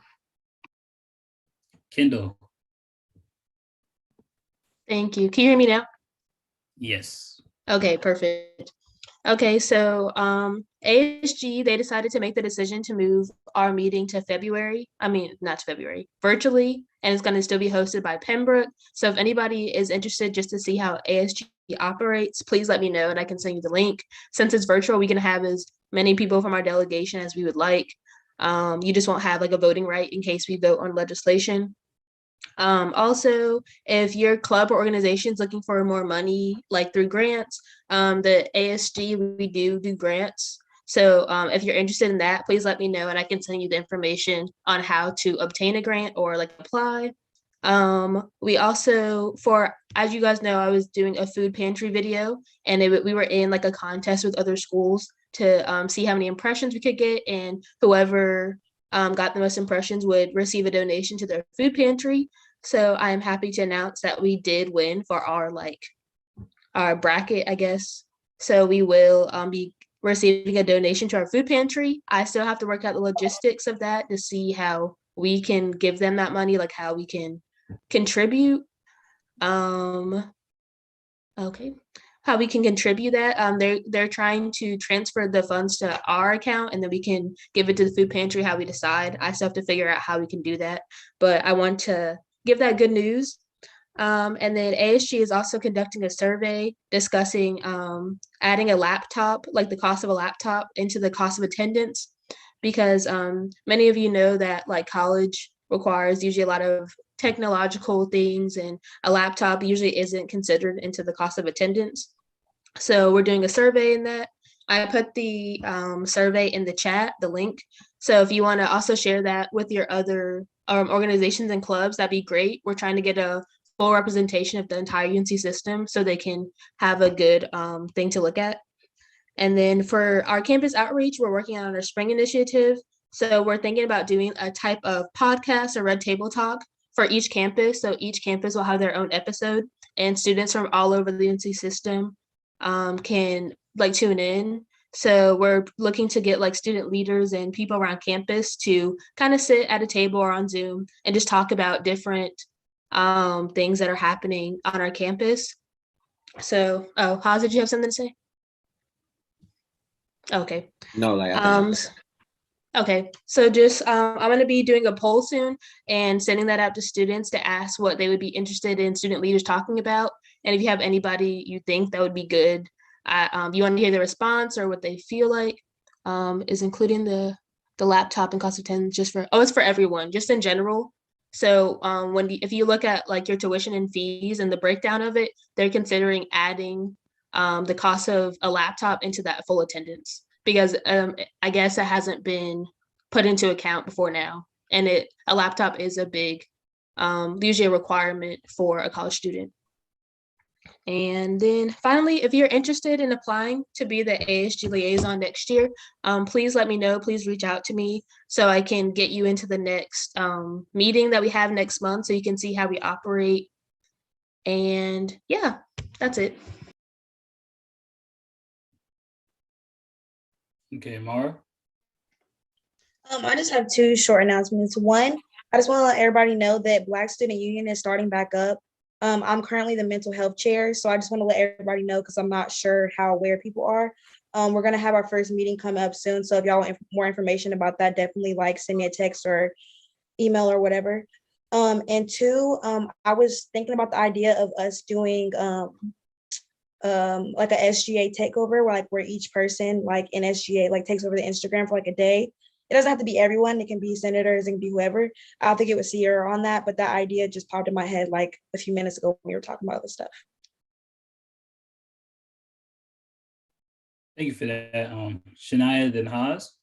Kendall. Thank you. Can you hear me now? Yes. Okay, perfect. Okay, so ASG, they decided to make the decision to move our meeting to February. I mean, not to February, virtually, and it's going to still be hosted by Pembroke. So if anybody is interested just to see how ASG operates, please let me know and I can send you the link. Since it's virtual, we can have as many people from our delegation as we would like. You just won't have like a voting right in case we vote on legislation. Also, if your club or organization is looking for more money, like through grants, the ASG, we do grants. So if you're interested in that, please let me know and I can send you the information on how to obtain a grant or like apply. We also, as you guys know, I was doing a food pantry video and we were in like a contest with other schools to see how many impressions we could get, and whoever got the most impressions would receive a donation to their food pantry. So I am happy to announce that we did win for our bracket, I guess. So we will be receiving a donation to our food pantry. I still have to work out the logistics of that to see how we can give them that money, like how we can contribute. Okay. How we can contribute that. They're trying to transfer the funds to our account and then we can give it to the food pantry how we decide. I still have to figure out how we can do that, but I want to give that good news. And then ASG is also conducting a survey discussing adding a laptop, like the cost of a laptop, into the cost of attendance, because many of you know that like college requires usually a lot of technological things and a laptop usually isn't considered into the cost of attendance. So we're doing a survey in that. I put the survey in the chat, the link. So if you want to also share that with your other organizations and clubs, that'd be great. We're trying to get a full representation of the entire UNC system so they can have a good thing to look at. And then for our campus outreach, we're working on our spring initiative. So we're thinking about doing a type of podcast or red table talk for each campus. So each campus will have their own episode and students from all over the UNC system can like tune in. So we're looking to get like student leaders and people around campus to kind of sit at a table or on Zoom and just talk about different things that are happening on our campus. So, Haas, did you have something to say? Okay. No, like Okay, so just I'm going to be doing a poll soon and sending that out to students to ask what they would be interested in student leaders talking about. And if you have anybody you think that would be good, you want to hear the response or what they feel like, is including the laptop and cost of attendance just for, it's for everyone, just in general. So if you look at like your tuition and fees and the breakdown of it, they're considering adding the cost of a laptop into that full attendance, because I guess it hasn't been put into account before now. And a laptop is a big, usually a requirement for a college student. And then finally, if you're interested in applying to be the ASG liaison next year, please let me know. Please reach out to me so I can get you into the next meeting that we have next month so you can see how we operate. And yeah, that's it. Okay, Mara. I just have two short announcements. One, I just want to let everybody know that Black Student Union is starting back up. I'm currently the mental health chair, so I just want to let everybody know because I'm not sure how aware people are. We're going to have our first meeting come up soon, so if y'all want more information about that, definitely like send me a text or email or whatever. And two, I was thinking about the idea of us doing like a SGA takeover, where each person like in SGA like takes over the Instagram for like a day. It doesn't have to be everyone. It can be senators, it can be whoever. I don't think it was Sierra on that, but that idea just popped in my head like a few minutes ago when we were talking about this stuff. Thank you for that. Shania, then Haas.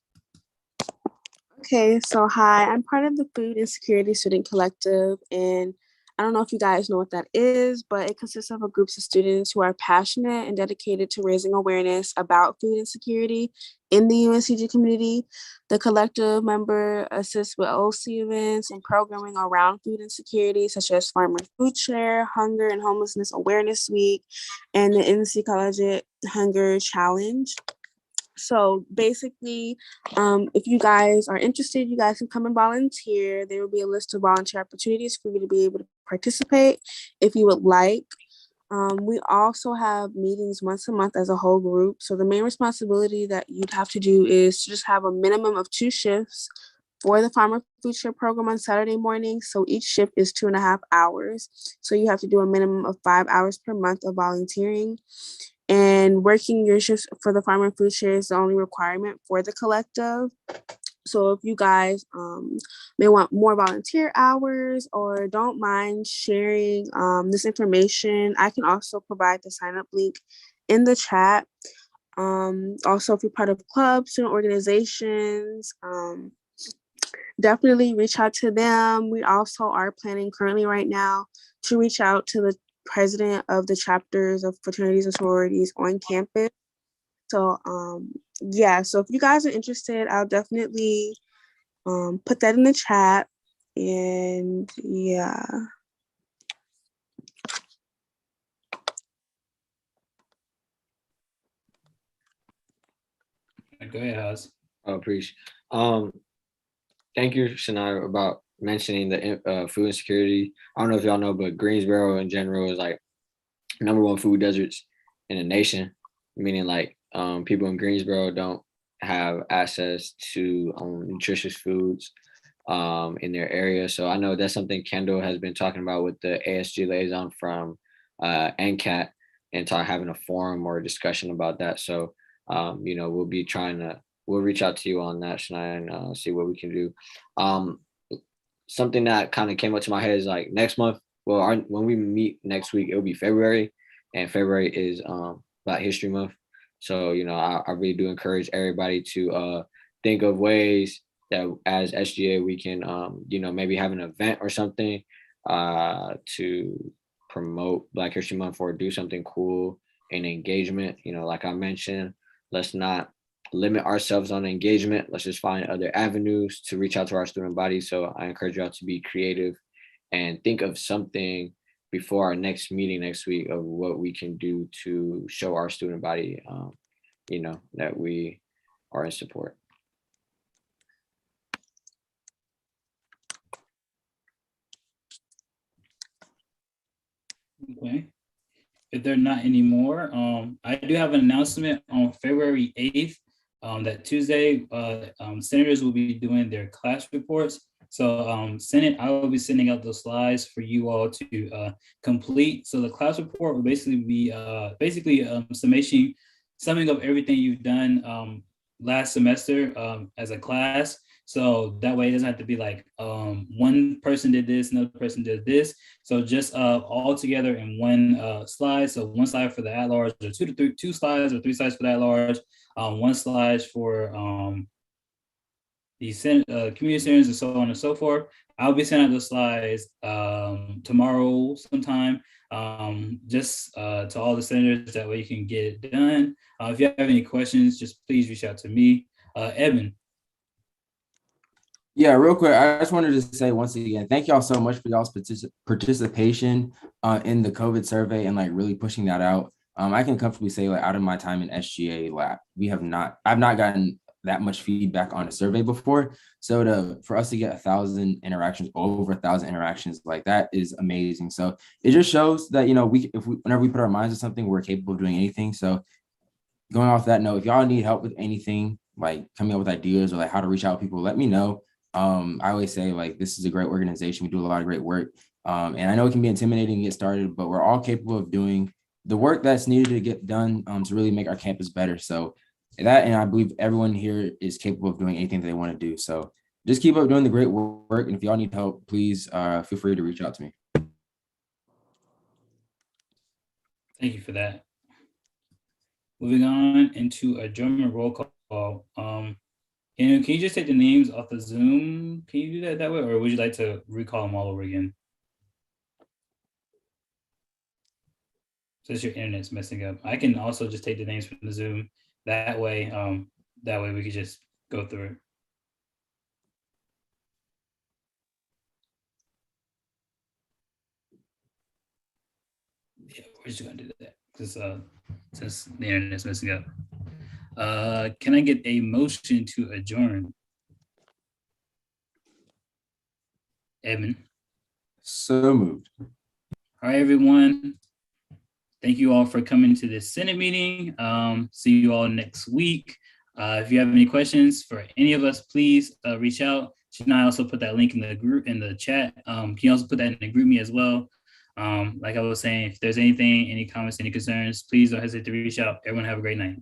Okay, so hi, I'm part of the Food Insecurity Student Collective, and I don't know if you guys know what that is, but it consists of a group of students who are passionate and dedicated to raising awareness about food insecurity in the UNCG community. The collective member assists with OC events and programming around food insecurity, such as Farmer Food Share, Hunger and Homelessness Awareness Week, and the NC College Hunger Challenge. So basically, if you guys are interested, you guys can come and volunteer. There will be a list of volunteer opportunities for you to be able to participate if you would like. We also have meetings once a month as a whole group. So the main responsibility that you'd have to do is to just have a minimum of 2 shifts for the Farmer Food Share program on Saturday mornings. So each shift is 2.5 hours. So you have to do a minimum of 5 hours per month of volunteering. And working your shifts for the Farmer Food Share is the only requirement for the collective. So if you guys may want more volunteer hours or don't mind sharing this information, I can also provide the sign up link in the chat. Also, if you're part of clubs, student organizations, definitely reach out to them. We also are planning currently right now to reach out to the president of the chapters of fraternities and sororities on campus. So yeah, so if you guys are interested, I'll definitely put that in the chat. And yeah. Go ahead, Haas. I appreciate. Thank you, Shania, about mentioning the food insecurity. I don't know if y'all know, but Greensboro in general is like #1 food deserts in the nation, meaning like people in Greensboro don't have access to nutritious foods in their area. So I know that's something Kendall has been talking about with the ASG liaison from NCAT and having a forum or a discussion about that. So you know, we'll reach out to you on that, Shania, and see what we can do. Something that kind of came up to my head is like next month. Well, when we meet next week, it'll be February, and February is Black History Month. So, you know, I really do encourage everybody to think of ways that as SGA we can, you know, maybe have an event or something to promote Black History Month or do something cool in engagement. You know, like I mentioned, let's not limit ourselves on engagement. Let's just find other avenues to reach out to our student body. So I encourage y'all to be creative and think of something before our next meeting next week of what we can do to show our student body, you know, that we are in support. Okay. If there are not any more, I do have an announcement on February 8th. That Tuesday, senators will be doing their class reports. So Senate, I will be sending out those slides for you all to complete. So the class report will basically be summing up everything you've done last semester as a class. So that way it doesn't have to be like one person did this, another person did this. So just all together in one slide. So one slide for the at-large, or two slides or 3 slides for the at-large, one slide for the community centers and so on and so forth. I'll be sending out those slides tomorrow sometime, just to all the senators. That way you can get it done. If you have any questions, just please reach out to me. Evan. Yeah, real quick, I just wanted to say once again, thank y'all so much for y'all's participation in the COVID survey and like really pushing that out. I can comfortably say like out of my time in SGA lab, I've not gotten that much feedback on a survey before. So for us to get 1,000 interactions, over 1,000 interactions, like that is amazing. So it just shows that, you know, whenever we put our minds to something, we're capable of doing anything. So going off that note, if y'all need help with anything, like coming up with ideas or like how to reach out to people, let me know. I always say like, this is a great organization. We do a lot of great work. And I know it can be intimidating to get started, but we're all capable of doing the work that's needed to get done to really make our campus better. So that, and I believe everyone here is capable of doing anything that they want to do. So just keep up doing the great work. And if y'all need help, please feel free to reach out to me. Thank you for that. Moving on into adjournment roll call. Can you just take the names off the Zoom? Can you do that way? Or would you like to recall them all over again? Since your internet's messing up. I can also just take the names from the Zoom. That way we could just go through it. Yeah, we're just gonna do that because since the internet's messing up. Can I get a motion to adjourn? Evan. So moved. All right, everyone. thank you all for coming to this Senate meeting. See you all next week. If you have any questions for any of us, please reach out. Shania also put that link in the group, in the chat. Can you also put that in the group me as well? Like I was saying, if there's anything, any comments, any concerns, please don't hesitate to reach out. Everyone have a great night.